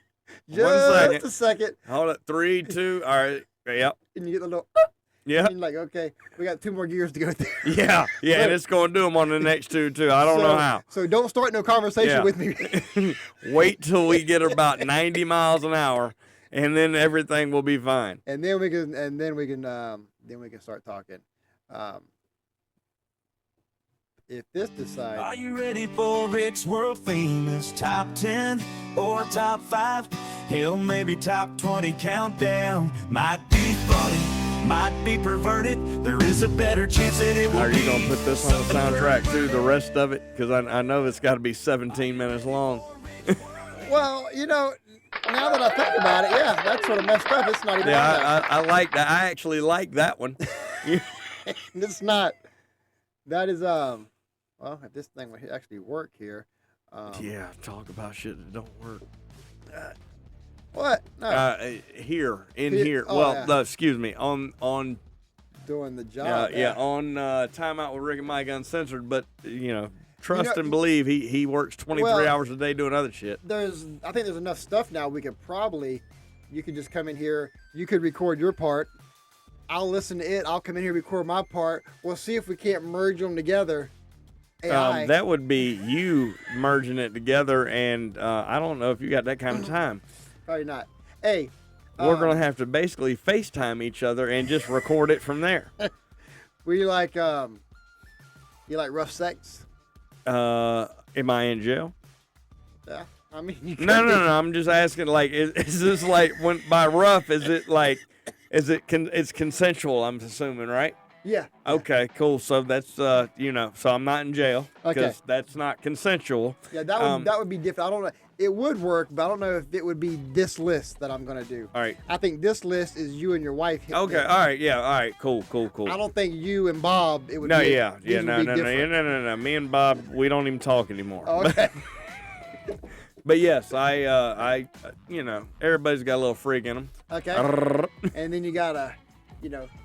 1 second. Just a second. Hold up, 3, 2, all right, yep. And you get the little, yeah. And you're like, okay, we got 2 more gears to go through. Yeah, and it's going to do them on the next 2, too. I don't know how. So don't start no conversation with me. Wait till we get about 90 miles an hour, and then everything will be fine. And then we can start talking. If this decides. Are you ready for Rick's world famous top 10 or top 5? Hell, maybe top 20 countdown. Might be funny, might be perverted. There is a better chance that it will. Are you going to put this on the soundtrack too, the rest of it? Because I know it's got to be 17 minutes long. Well, now that I think about it, yeah, that's sort of messed up. It's not even. Yeah, I like that. I actually like that one. It's not. That is well, if this thing would actually work here. Yeah, talk about shit that don't work. What? No. Here. Oh, well, yeah. Excuse me. On doing the job. on Timeout with Rick and Mike Uncensored. But trust and believe he works 23 hours a day doing other shit. I think there's enough stuff now. You could just come in here. You could record your part. I'll listen to it. I'll come in here and record my part. We'll see if we can't merge them together. AI. That would be you merging it together, and I don't know if you got that kind of time. Probably not. Hey, we're gonna have to basically FaceTime each other and just record it from there. You like rough sex? Am I in jail? Yeah. I mean, you no. I'm just asking. Like, is this like when by rough? Is it like? It's consensual? I'm assuming, right? Yeah. Okay, cool. So that's so I'm not in jail because that's not consensual. Yeah, that would be different. I don't know. It would work, but I don't know if it would be this list that I'm gonna do. All right. I think this list is you and your wife. Okay. All right. Yeah. All right. Cool. I don't think you and Bob. It would. No. Be, Yeah. No. Me and Bob, we don't even talk anymore. Oh, okay. But yes, I everybody's got a little freak in them. Okay. And then you gotta,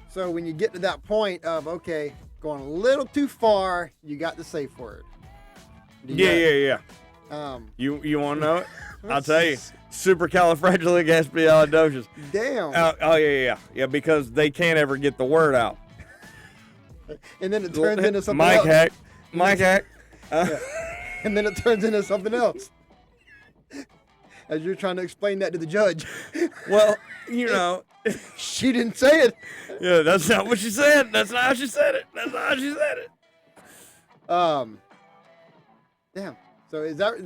so when you get to that point of, okay, going a little too far, you got the safe word. Yeah. You want to know it? I'll tell you. Supercalifragilisticexpialidocious. Damn. Oh, yeah, because they can't ever get the word out. And then it turns into something else. Mike hack. And then it turns into something else. As you're trying to explain that to the judge. Well, she didn't say it. Yeah, that's not what she said. That's not how she said it. Damn. So is that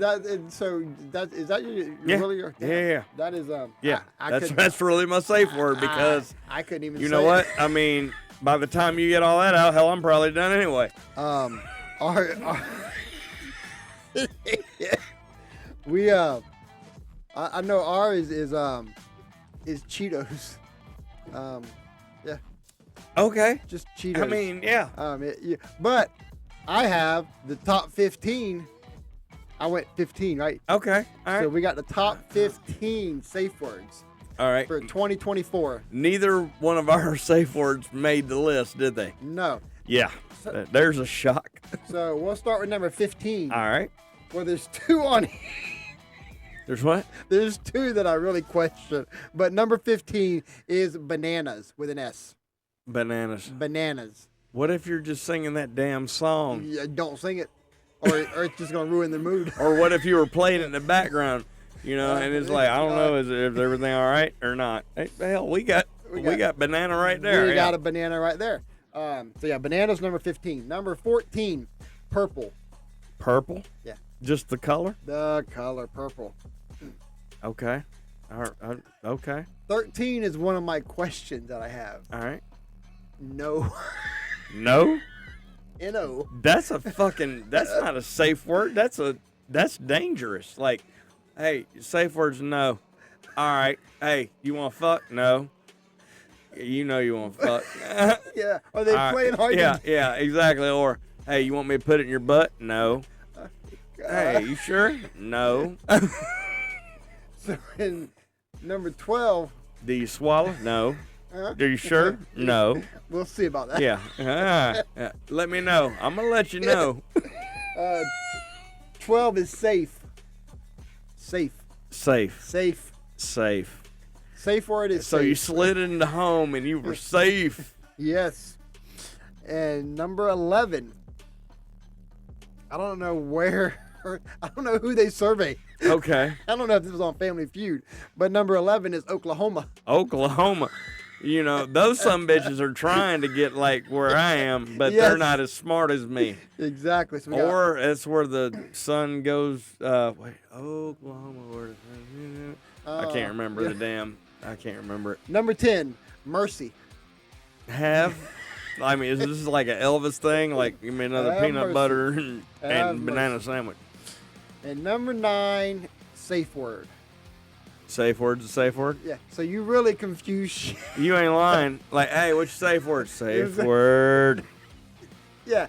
really your? Damn, yeah. That is Yeah. I that's really my safe word because I couldn't even. You know what? I mean, by the time you get all that out, hell, I'm probably done anyway. I know ours is Cheetos. Yeah. Okay. Just Cheetos. I mean, yeah. But I have the top 15. I went 15, right? Okay. All right. So we got the top 15 safe words. All right. for 2024. Neither one of our safe words made the list, did they? No. Yeah. There's a shock. So we'll start with number 15. All right. Well, there's two on here. There's what? There's two that I really question. But number 15 is bananas with an S. Bananas. Bananas. What if you're just singing that damn song? Yeah, don't sing it, or it's just going to ruin the mood. Or what if you were playing it in the background, and it's like, I don't know, is everything all right or not? Hey, hell, we got banana right there. We got a banana right there. So yeah, bananas number 15. Number 14, purple. Purple? Yeah. Just the color? The color purple. Okay. Okay. 13 is one of my questions that I have. All right. No. No? N-O. That's not a safe word. That's dangerous. Like, hey, safe words, no. All right. Hey, you want to fuck? No. You know you want to fuck. Yeah. Are they All playing right. hard? Yeah, exactly. Or, hey, you want me to put it in your butt? No. Hey, you sure? No. So in number 12. Do you swallow? No. Are you sure? No. We'll see about that. Yeah. Yeah. Let me know. I'm going to let you know. 12 is safe. Safe. Safe. Safe. Safe. Safe word is So safe. you slid into home and you were safe. Yes. And number 11. I don't know where. I don't know who they survey. Okay. I don't know if this was on Family Feud, but number 11 is Oklahoma. Oklahoma. Those some bitches are trying to get like where I am, but Yes. they're not as smart as me. Exactly. So we Or that's where the sun goes. Oklahoma. I can't remember yeah. the damn. I can't remember it. number 10, Mercy. I mean, is this like an Elvis thing? Like, you mean another Have peanut mercy. butter Have and banana mercy. sandwich? And number 9, safe word. Safe word's a safe word? Yeah. So you really confuse shit. You ain't lying. Like, hey, what's your safe word? Safe Exactly. word. Yeah.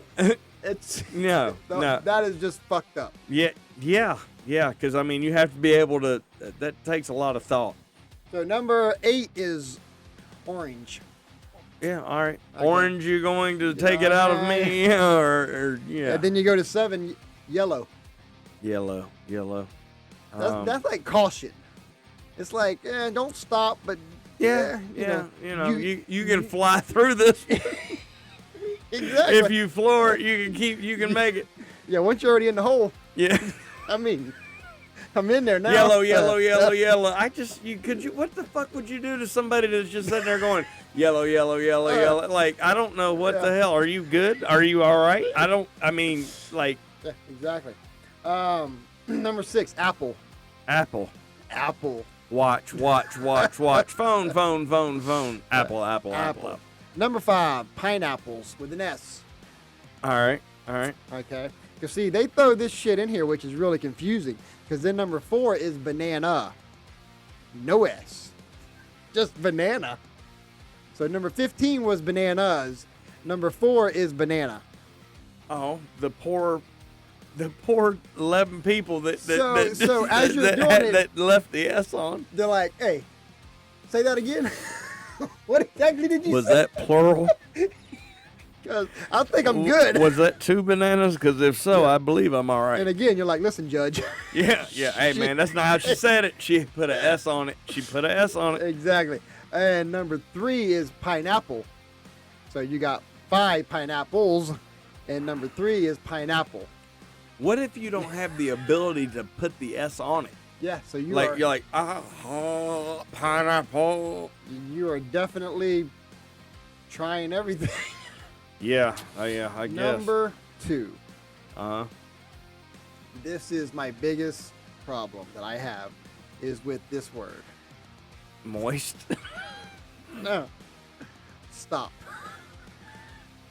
It's No. That is just fucked up. Yeah. Because, I mean, you have to be able to, that takes a lot of thought. So number 8 is orange. Yeah, all right. Okay. Orange, you're going to take it out of me? Or yeah. And then you go to 7, yellow. Yellow. That's like caution. It's like, don't stop, but Yeah. you You can fly through this. exactly. If you floor it, you can make it. Yeah, once you're already in the hole, Yeah. I mean, I'm in there now. Yellow. What the fuck would you do to somebody that's just sitting there going, yellow. Like, I don't know what the hell. Are you good? Are you all right? Like. Yeah, exactly. Number 6, apple. Apple. Apple. Watch. Phone. Apple. Number 5, pineapples with an S. All right. Okay. Because see, they throw this shit in here, which is really confusing. Because then number 4 is banana. No S. Just banana. So number 15 was bananas. Number 4 is banana. Oh, the poor 11 people that So as you're doing it- that left the S on. They're like, hey, say that again. What exactly did you Was say? that plural? Because I think I'm good. Was that 2 bananas? Because if so, I believe I'm all right. And again, you're like, listen, Judge. Yeah. Hey, man, that's not how she said it. She put an S on it. Exactly. And number 3 is pineapple. So you got 5 pineapples, and number 3 is pineapple. What if you don't have the ability to put the S on it? Yeah, so You're like, pineapple. You are definitely trying everything. Yeah, I guess. Number 2. Uh-huh. This is my biggest problem that I have is with this word. Moist. No. Stop.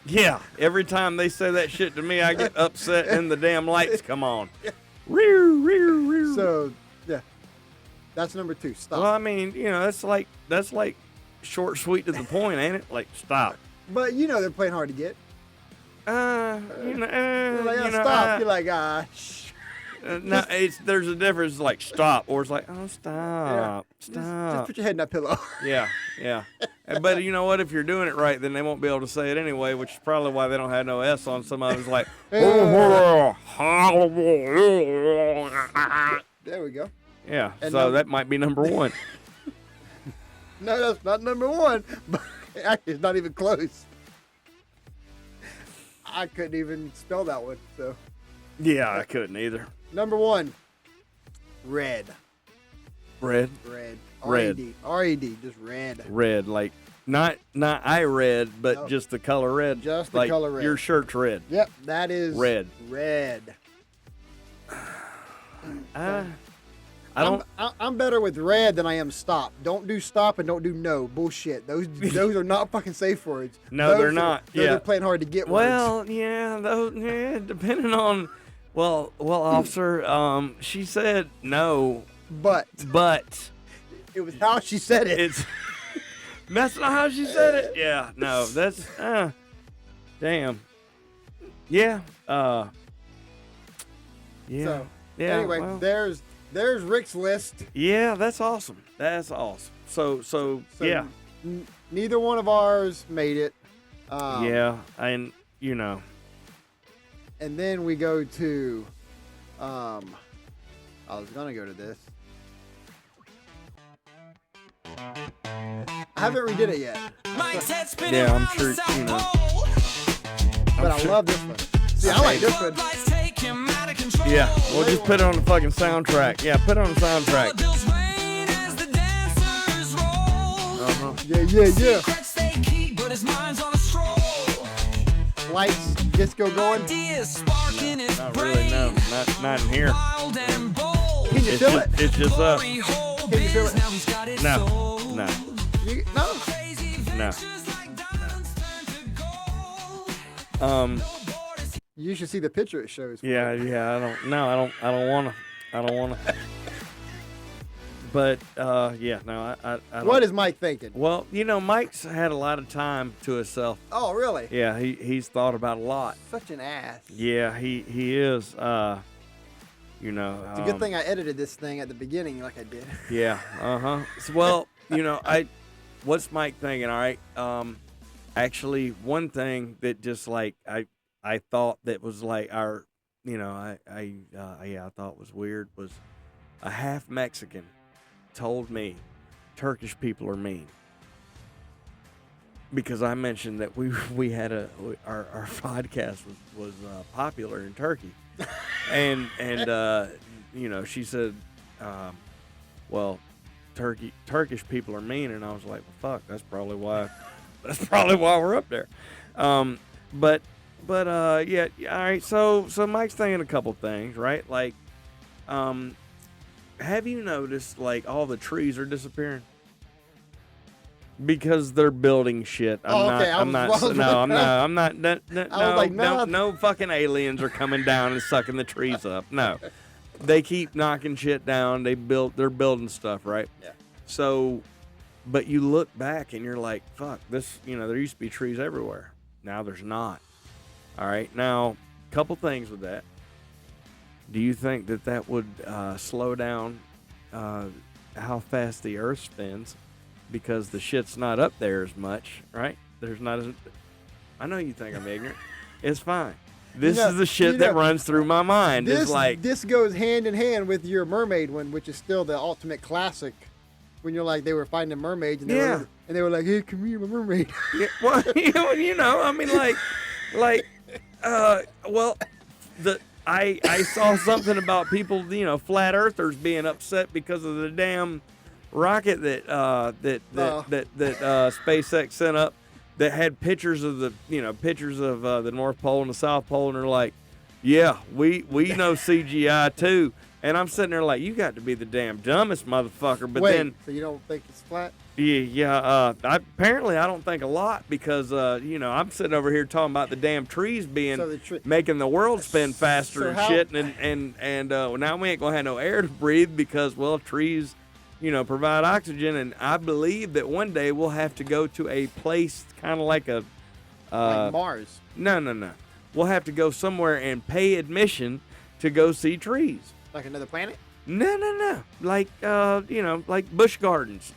Yeah, every time they say that shit to me, I get upset and the damn lights come on. Rear. So, yeah. That's number 2. Stop. Well, I mean, that's like short, sweet to the point, ain't it? Like, stop. But they're playing hard to get. You're like, You're stop. You're like, shh. No, there's a difference. It's like stop, or it's like stop. Just put your head in that pillow. Yeah. But you know what? If you're doing it right, then they won't be able to say it anyway, which is probably why they don't have no S on some of them. It's like, There we go. yeah. And So that might be number one. No, that's not number one. But actually, it's not even close. I couldn't even spell that one. So Yeah, I couldn't either. number one, red. Red. Red. Red. R-E-D. R-E-D. Just red. Red, like not I red, but No. just the color red. Just the like color red. Your shirt's red. Yep, that is Red. Red. I don't. I'm better with red than I am stop. Don't do stop and don't do no. Bullshit. Those are not fucking safe words. No, Those they're are- not. Those Yeah. are playing hard to get words. Well, yeah, those. Yeah, depending on. Well, officer. She said no, But but it was how she said it. it's. That's not how she said it. Yeah. No. That's. Damn. Yeah. Yeah. So, yeah. anyway, well, there's Rick's list. yeah, that's awesome. That's awesome. So So yeah. Neither one of ours made it. Yeah, and you know. And then we go to, I was gonna go to this. I haven't redid it yet, Yeah, I'm sure, you know. but I love this one. See, I like this one. Yeah, we'll just put it on the fucking soundtrack. Yeah, put it on the soundtrack. Uh-huh. Yeah. Lights, disco going. Not really, no. Not in here. Can you It's feel just, it? it's just us. Can you feel it? No. No. You should see the picture it shows. Yeah, I don't wanna. But yeah, no, I don't. What is Mike thinking? Well, you know, Mike's had a lot of time to himself. Oh, really? Yeah, he's thought about a lot. Such an ass. Yeah, he is. You know, It's a good thing I edited this thing at the beginning like I did. Yeah. So, well, you know, what's Mike thinking? All right. Actually, one thing that just like I thought that was like our, you know, I thought was weird was a half Mexican told me Turkish people are mean. Because I mentioned that we had our podcast was popular in Turkey, and you know, she said, well, Turkish people are mean, and I was like, well, fuck, that's probably why we're up there. But yeah, all right. So Mike's thinking a couple things, right? Like, have you noticed like all the trees are disappearing? Because they're building shit. No fucking aliens are coming down and sucking the trees up. No. They keep knocking shit down. They're building stuff, right? Yeah. So, but you look back and you're like, fuck, this, you know, there used to be trees everywhere. Now there's not. All right. Now, a couple things with that. Do you think that would slow down how fast the earth spins? Because the shit's not up there as much, right? There's not as... I know you think I'm ignorant. It's fine. This is the shit that runs through my mind. It's like... This goes hand in hand with your mermaid one, which is still the ultimate classic. When you're like, they were finding mermaids, and they were like, hey, come here, my mermaid. Yeah, well, you know, I mean, well, I saw something about people, you know, flat earthers being upset because of the damn rocket that SpaceX sent up that had pictures of the North Pole and the South Pole, and they're like, yeah, we know CGI too. And I'm sitting there like, you got to be the damn dumbest motherfucker. But Wait, then, so you don't think it's flat? apparently I don't think a lot because you know, I'm sitting over here talking about the damn trees being making the world spin faster and shit, and now we ain't gonna have no air to breathe because, well, trees, you know, provide oxygen, and I believe that one day we'll have to go to a place kind of like a like Mars. No. We'll have to go somewhere and pay admission to go see trees. Like another planet? No. Like, like Busch Gardens.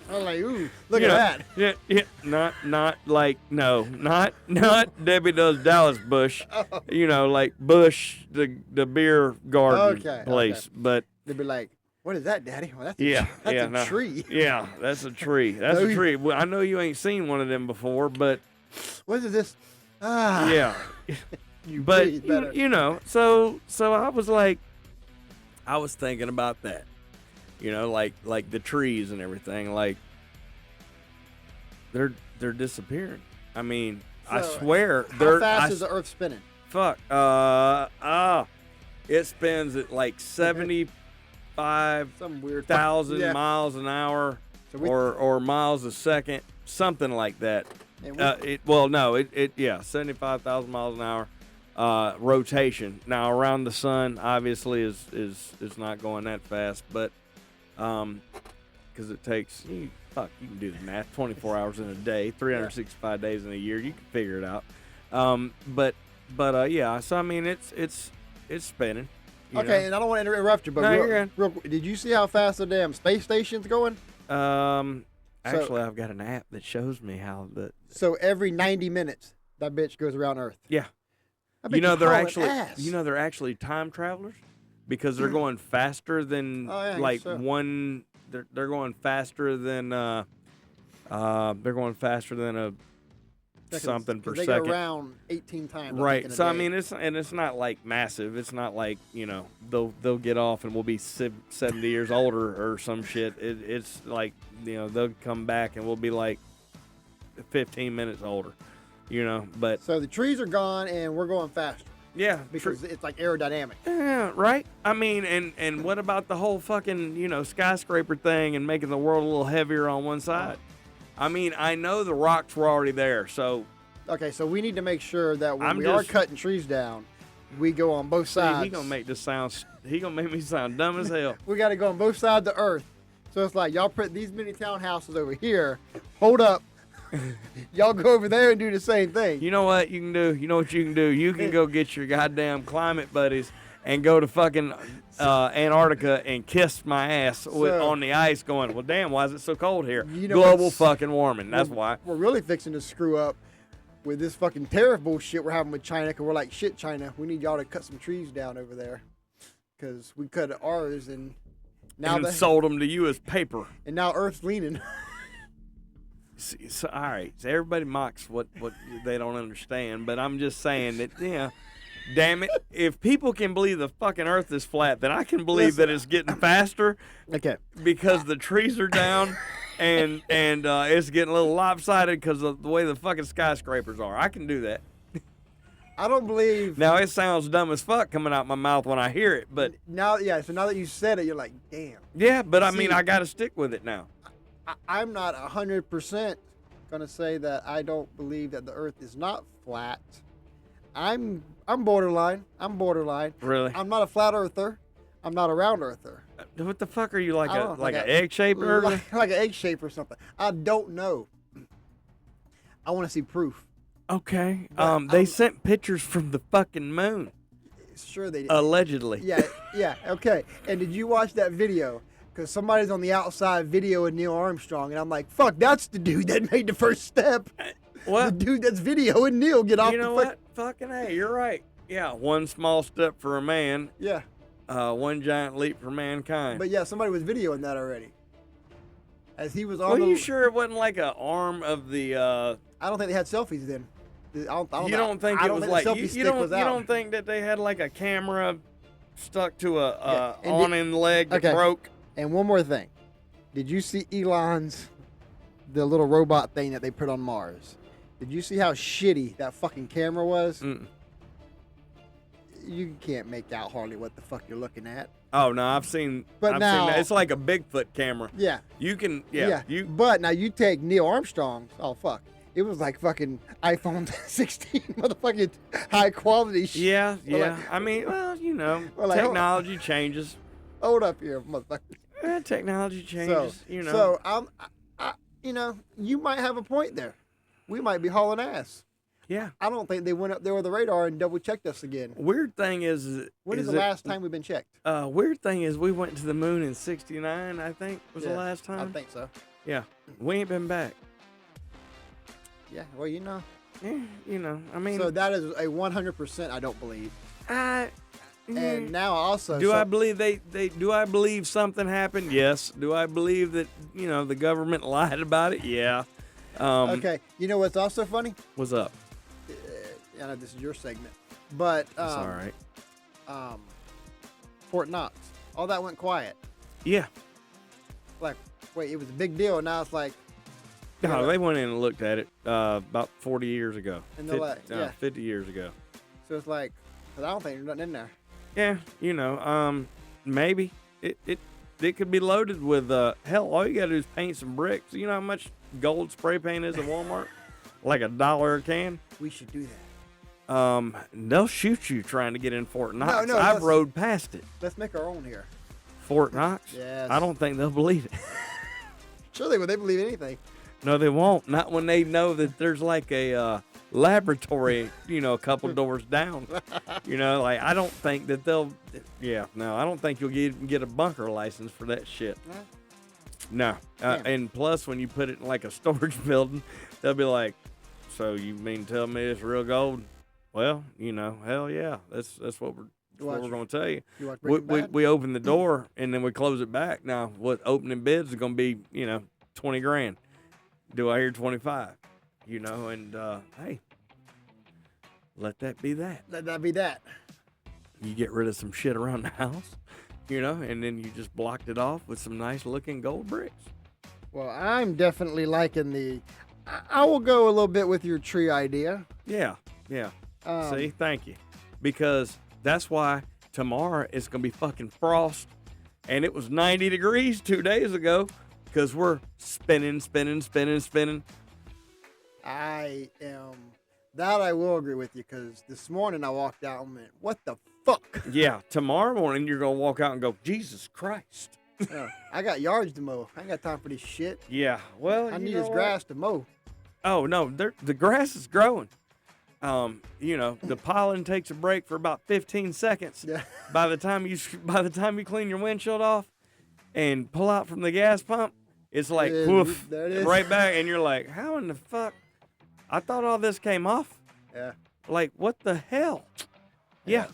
I'm like, ooh, look at that. Yeah. Not like, no, not Debbie Does Dallas Bush. Like Bush, the beer garden place. Okay. But They'd be like, what is that, Daddy? Well, that's a tree. Yeah, that's a tree. That's a tree. Well, I know you ain't seen one of them before, but. What is this? Ah. Yeah. But, so I was like, I was thinking about that. Like the trees and everything, like they're disappearing. I mean, So, I swear How fast is the Earth spinning? Fuck. It spins at like 75,000 Some weird miles an hour, So or miles a second, something like that. And 75,000 miles an hour. Rotation. Now around the sun, obviously, is not going that fast, but because it takes you can do the math. 24 hours in a day, 365 days in a year. You can figure it out. Yeah. So I mean, it's spinning. Okay, and I don't want to interrupt you, but No, you're good. real quick, did you see how fast the damn space station's going? Actually, I've got an app that shows me how the. So every 90 minutes, that bitch goes around Earth. Yeah. They're actually time travelers because they're going faster than they're going faster than a something per they second. go around 18 times. Right. In a So I day. mean, it's not like massive. It's not like they'll get off and we'll be 70 years older or some shit. It's like they'll come back and we'll be like 15 minutes older. But So the trees are gone and we're going faster yeah, because it's like aerodynamic. yeah, right. I mean, and what about the whole fucking skyscraper thing and making the world a little heavier on one side? I mean, I know the rocks were already there, so. Okay, so we need to make sure that when we are cutting trees down, we go on both sides. He gonna make me sound dumb as hell. We got to go on both sides of the Earth. So it's like y'all put these many townhouses over here. Hold up. Y'all go over there and do the same thing. You know what you can do? You know what you can do? You can go get your goddamn climate buddies and go to fucking Antarctica and kiss my ass on the ice going, well, damn, why is it so cold here? Global fucking warming. That's why. We're really fixing to screw up with this fucking tariff bullshit we're having with China because we're like, shit, China, we need y'all to cut some trees down over there because we cut ours and now sold them to you as paper. And now Earth's leaning. So, all right, so everybody mocks what they don't understand, but I'm just saying that, damn it, if people can believe the fucking Earth is flat, then I can believe that it's getting faster. Okay. Because the trees are down and it's getting a little lopsided because of the way the fucking skyscrapers are. I can do that. I don't believe. Now it sounds dumb as fuck coming out my mouth when I hear it, but so now that you said it, you're like, damn. Yeah, but I mean, I got to stick with it now. I'm not 100% gonna say that I don't believe that the Earth is not flat. I'm borderline. Really? I'm not a flat earther. I'm not a round earther. What the fuck are you, like an egg shape or like an egg shape or something? I don't know. I want to see proof. Okay. They sent pictures from the fucking moon. Sure they did. Allegedly. Yeah. Okay. And did you watch that video? Because somebody's on the outside videoing Neil Armstrong, and I'm like, fuck, that's the dude that made the first step. What? The dude that's videoing Neil get off. You know what? Fucking hey, you're right. Yeah, one small step for a man. Yeah. One giant leap for mankind. But yeah, somebody was videoing that already. As he was on. Well, you sure it wasn't like an arm of the? I don't think they had selfies then. You don't think it was like you don't think that they had like a camera stuck to a awning leg that broke? And one more thing. Did you see Elon's, the little robot thing that they put on Mars? Did you see how shitty that fucking camera was? Mm-mm. You can't make out hardly what the fuck you're looking at. Oh, no, I've seen that. It's like a Bigfoot camera. Yeah. You can, But now you take Neil Armstrong's, oh, fuck. It was like fucking iPhone 16 motherfucking high quality shit. Yeah. Like, I mean, well, like, technology changes. Hold up here, motherfucker. Technology changes, So, you might have a point there. We might be hauling ass. Yeah. I don't think they went up there with the radar and double checked us again. Weird thing is When is the last time we've been checked? Weird thing is we went to the moon in '69. I think was the last time. I think so. Yeah, we ain't been back. Yeah, well, you know. Yeah, you know, I mean. So that is a 100% I don't believe. And now also. do I believe do I believe something happened? Yes. Do I believe that, you know, the government lied about it? Yeah. Okay, you know what's also funny? What's up? I know this is your segment, but That's all right. Fort Knox, all that went quiet. Yeah. Like, wait, it was a big deal. Now it's like. No, they went in and looked at it about 40 years ago. And they're like, 50 years ago. So it's like, 'cause I don't think there's nothing in there. Yeah, you know, maybe it could be loaded with hell. All you gotta do is paint some bricks. You know how much gold spray paint is at Walmart? Like $1 a can. We should do that. They'll shoot you trying to get in Fort Knox. No, I've rode past it. Let's make our own here. Fort Knox? Yes. I don't think they'll believe it. Sure they would. They believe anything. No, they won't. Not when they know that there's like a laboratory, you know, a couple doors down. You know, like I don't think that they'll. Yeah, no, I don't think you'll get a bunker license for that shit. No, and plus when you put it in like a storage building, they'll be like, "So you mean tell me it's real gold?" Well, you know, hell yeah, that's what we're going to tell you. We open the door and then we close it back. Now, what opening bids are going to be, you know, 20 grand. Do I hear 25? You know, and hey, let that be that. Let that be that. You get rid of some shit around the house, you know, and then you just blocked it off with some nice looking gold bricks. Well, I'm definitely liking I will go a little bit with your tree idea. Yeah. See, thank you. Because that's why tomorrow it's going to be fucking frost. And it was 90 degrees 2 days ago because we're spinning. I will agree with you because this morning I walked out and went, what the fuck? Yeah, tomorrow morning you're going to walk out and go, Jesus Christ. I got yards to mow. I ain't got time for this shit. Yeah, well, I need this grass to mow. Oh, no, the grass is growing. You know, the pollen takes a break for about 15 seconds. Yeah. By the time you clean your windshield off and pull out from the gas pump, it's like woof, there it is. right back, and you're like, how in the fuck? I thought all this came off. Yeah. Like, what the hell? Yeah.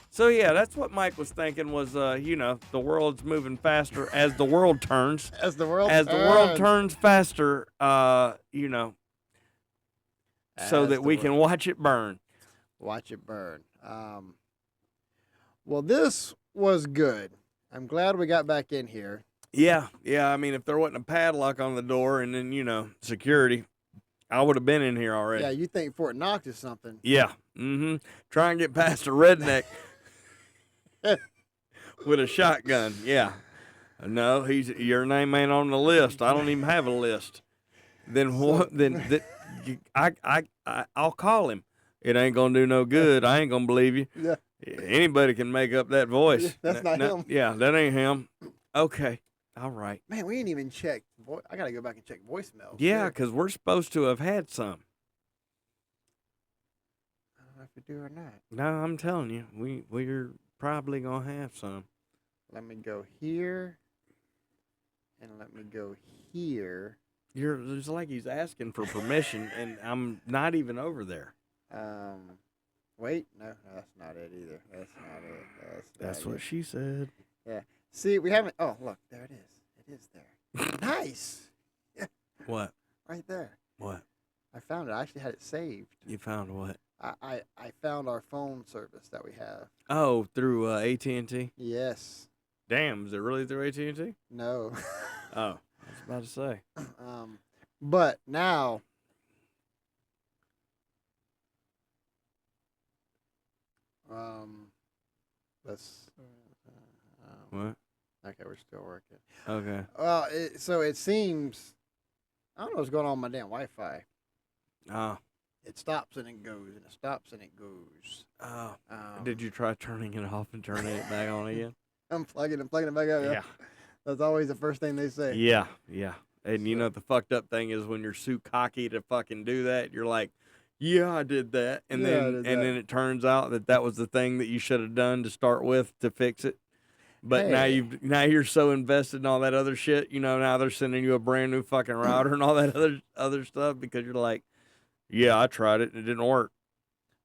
So yeah, that's what Mike was thinking was, you know, the world's moving faster as the world turns. As the world turns faster, you know, so that we can watch it burn. Watch it burn. Well, this was good. I'm glad we got back in here. Yeah. I mean, if there wasn't a padlock on the door and then, you know, security, I would have been in here already. Yeah, you think Fort Knox is something. Yeah. Mm-hmm. Try and get past a redneck with a shotgun. Yeah. No, your name ain't on the list. I don't even have a list. Then what? I'll call him. It ain't gonna do no good. I ain't gonna believe you. Yeah. Anybody can make up that voice. That's not him. Yeah, that ain't him. Okay. All right. Man, we ain't even checked. I gotta go back and check voicemails. Yeah, because we're supposed to have had some. I don't know if we do or not. No, I'm telling you, we're probably gonna have some. Let me go here. And let me go here. It's like he's asking for permission, and I'm not even over there. Wait, no, that's not it either. That's not it. That's what she said. Yeah. See, we haven't. Oh, look, there it is. It is there. Nice. Yeah. What? Right there. What? I found it. I actually had it saved. You found what? I found our phone service that we have. Oh, through AT&T? Yes. Damn, is it really through AT&T? No. Oh, I was about to say. But now, let's. What? Okay, we're still working. Okay. Well, so it seems, I don't know what's going on with my damn Wi-Fi. Oh. It stops and it goes, and it stops and it goes. Oh. Did you try turning it off and turning it back on again? Unplugging and plugging it back up. Yeah. That's always the first thing they say. Yeah. And you know what the fucked up thing is when you're too cocky to fucking do that, you're like, yeah, I did that, and Yeah, I then did and that. then it turns out that that was the thing that you should have done to start with to fix it. But Hey. now you're so invested in all that other shit. Now they're sending you a brand new fucking router and all that other stuff because you're like, yeah, I tried it and it didn't work.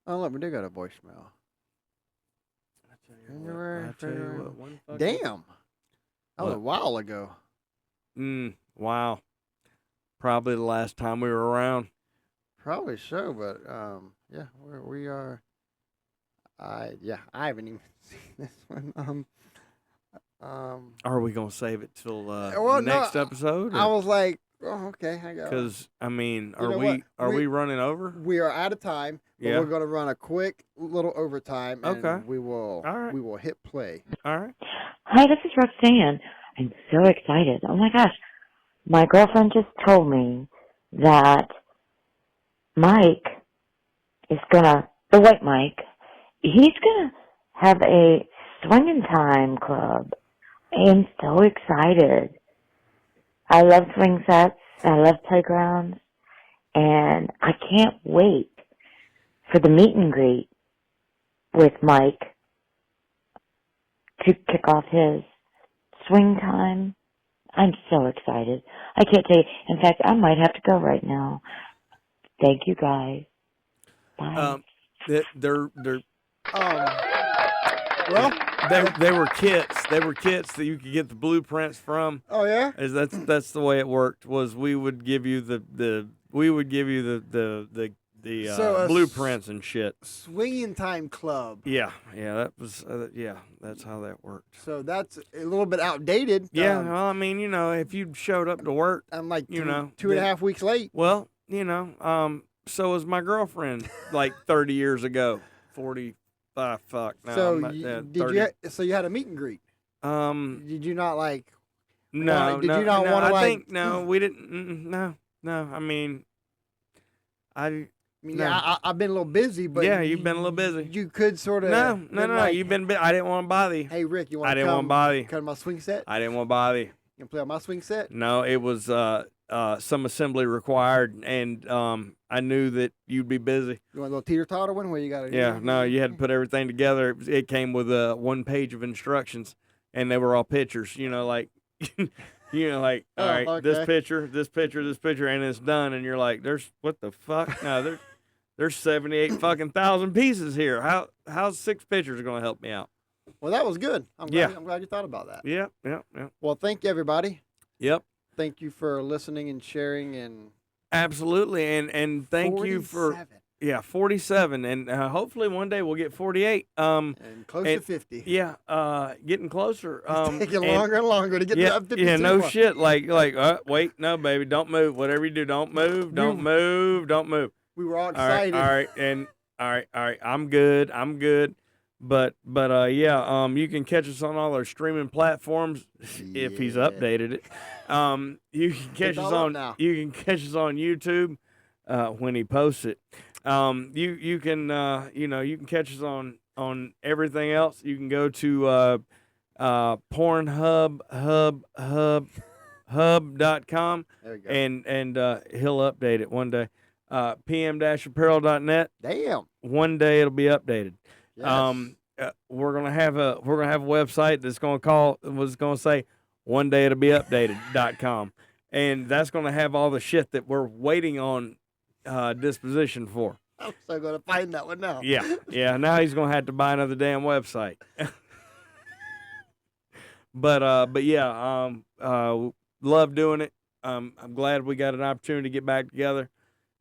Oh, look, we did got a voicemail. January, I tell you February. what, one fucking Damn. That was a while ago. Wow. Probably the last time we were around. Probably so, but yeah, we are. I haven't even seen this one. Are we gonna save it till Well, no, next episode? I was like, oh, okay, I got. Because I mean, You are know we what? are we running over? We are out of time, but Yeah. we're gonna run a quick little overtime, and Okay. we will. All right. We will hit play. All right. Hi, this is Roxanne. I'm so excited. Oh my gosh. My girlfriend just told me that Mike is the white Mike, he's gonna have a swinging time club. I am so excited. I love swing sets. I love playgrounds. And I can't wait for the meet and greet with Mike to kick off his swing time. I'm so excited. I can't tell you. In fact, I might have to go right now. Thank you, guys. Bye. They're Well, they were kits. They were kits that you could get the blueprints from. oh yeah. That's the way it worked. Was we would give you the So a blueprints and shit. Swinging time club. Yeah, that was that's how that worked. So that's a little bit outdated. Yeah, well, I mean, if you showed up to work, I'm like you know, two and a then- half weeks late. well, so was my girlfriend like 30 years ago. 40. Fuck. No, So I'm not, did 30. so you had a meet and greet? Did you not like? No, did no, you not no, wanna, I like- think no, we didn't. No. I mean, I mean, No. yeah, I've been a little busy, but Yeah, you've been a little busy. You could sort of. no. Like, You've been. I didn't want to bother you. Hey Rick, you want? I didn't want to bother you. Come to my swing set. I didn't want to bother you. You can play on my swing set. No, it was some assembly required, and I knew that you'd be busy. You want a little teeter totter one where you got to? Yeah, no, you had to put everything together. It came with a 1 page of instructions, and they were all pictures. Like, like all Oh, right, okay. this picture, and it's done. And you're like, there's what the fuck? No, there's 78 fucking thousand pieces here. How's 6 pictures going to help me out? Well, that was good. I'm glad, Yeah. I'm glad you thought about that. Yeah. Well, thank you everybody. Yep. Thank you for listening and sharing and. Absolutely, and thank you for 47, and hopefully one day we'll get 48. And close to 50. Yeah, getting closer. It's taking longer and longer to get to that 52 no mark. shit. Like, wait, no, baby, don't move. Whatever you do, don't move. Don't move. We were all All right, excited. all right, and all right. I'm good. But you can catch us on all our streaming platforms if he's Yeah. updated it. You can catch us all up on now. YouTube when he posts it. You can you can catch us on everything else. You can go to pornhub.com There we go. and he'll update it one day. pm-apparel.net. Damn. One day it'll be updated. Yes. We're gonna have a website that's gonna say one day it'll be updated.com, and that's gonna have all the shit that we're waiting on disposition for. I'm so gonna find that one now. Yeah. Now he's gonna have to buy another damn website. but yeah, love doing it. I'm glad we got an opportunity to get back together.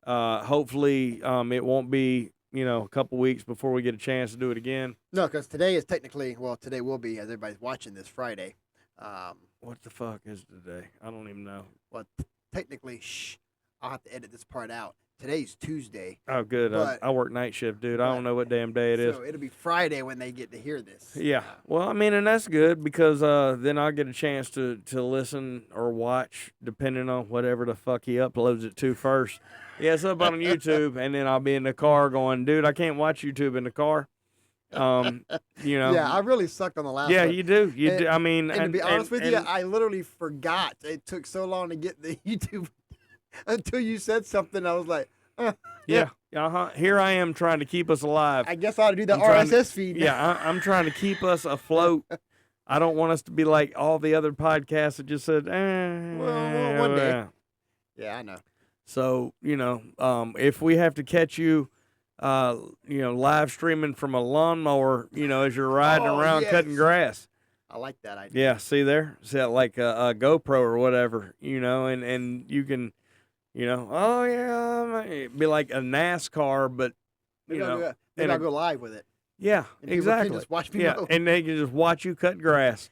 Hopefully, it won't be a couple weeks before we get a chance to do it again. No, because today is technically, today will be, as everybody's watching this, Friday. What the fuck is today? I don't even know. Well, technically, I'll have to edit this part out. Today's Tuesday. Oh, good. But- I work night shift, dude. I don't know what damn day it is. So it'll be Friday when they get to hear this. Yeah. Well, I mean, and that's good because then I'll get a chance to listen or watch, depending on whatever the fuck he uploads it to first. Yeah, it's up on YouTube, and then I'll be in the car going, dude, I can't watch YouTube in the car. Yeah, I really sucked on the last Yeah, one. you do. You do. I mean, And to be honest with you, and- I literally forgot. It took so long to get the YouTube until you said something. I was like, Yeah. Here I am trying to keep us alive. I guess I ought to do the I'm trying RSS feed. Yeah, I'm trying to keep us afloat. I don't want us to be like all the other podcasts that just said, Well, one day. Yeah, I know. So, if we have to catch you, live streaming from a lawnmower, as you're riding around cutting grass. I like that idea. Yeah, see there? See that like a GoPro or whatever, and you can, it'd be like a NASCAR, but, Maybe I'll go live with it. Yeah, And people exactly. can just watch me yeah, mow. and they can just watch you cut grass,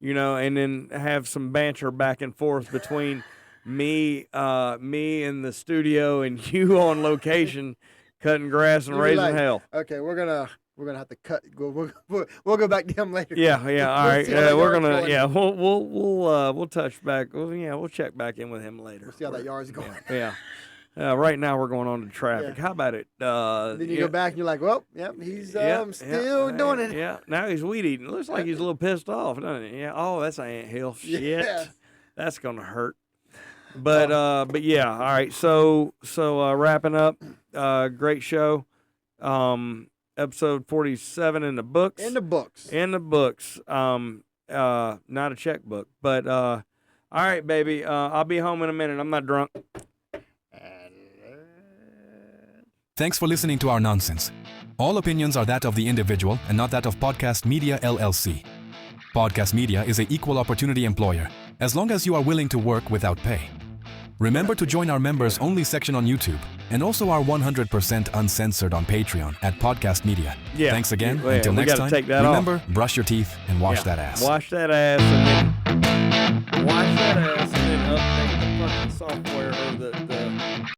and then have some banter back and forth between me in the studio and you on location cutting grass and You'll be raising like, hell. Okay, we're gonna have to cut. We'll go back to him later. Yeah, all right. see how that We're yard's gonna, going. we'll touch back. We'll check back in with him later. We'll see how that yard's going. Yeah. Right now we're going on to traffic. Yeah. How about it? Then you go back and you're like, well, he's still doing it. Yeah. Now he's weed eating. Looks like he's a little pissed off, doesn't it? Yeah. Oh, that's an anthill. Shit. Yeah. That's gonna hurt. But yeah. All right. So wrapping up. Great show. Episode 47 in the books. In the books. Not a checkbook, but all right, baby. I'll be home in a minute. I'm not drunk. Thanks for listening to our nonsense. All opinions are that of the individual and not that of Podcast Media LLC. Podcast Media is an equal opportunity employer, as long as you are willing to work without pay. Remember to join our members only section on YouTube and also our 100% uncensored on Patreon at Podcast Media. Yeah. Thanks again. Yeah, Until we next gotta time, take that remember, brush your teeth and wash that ass. Wash that ass and then update the fucking software.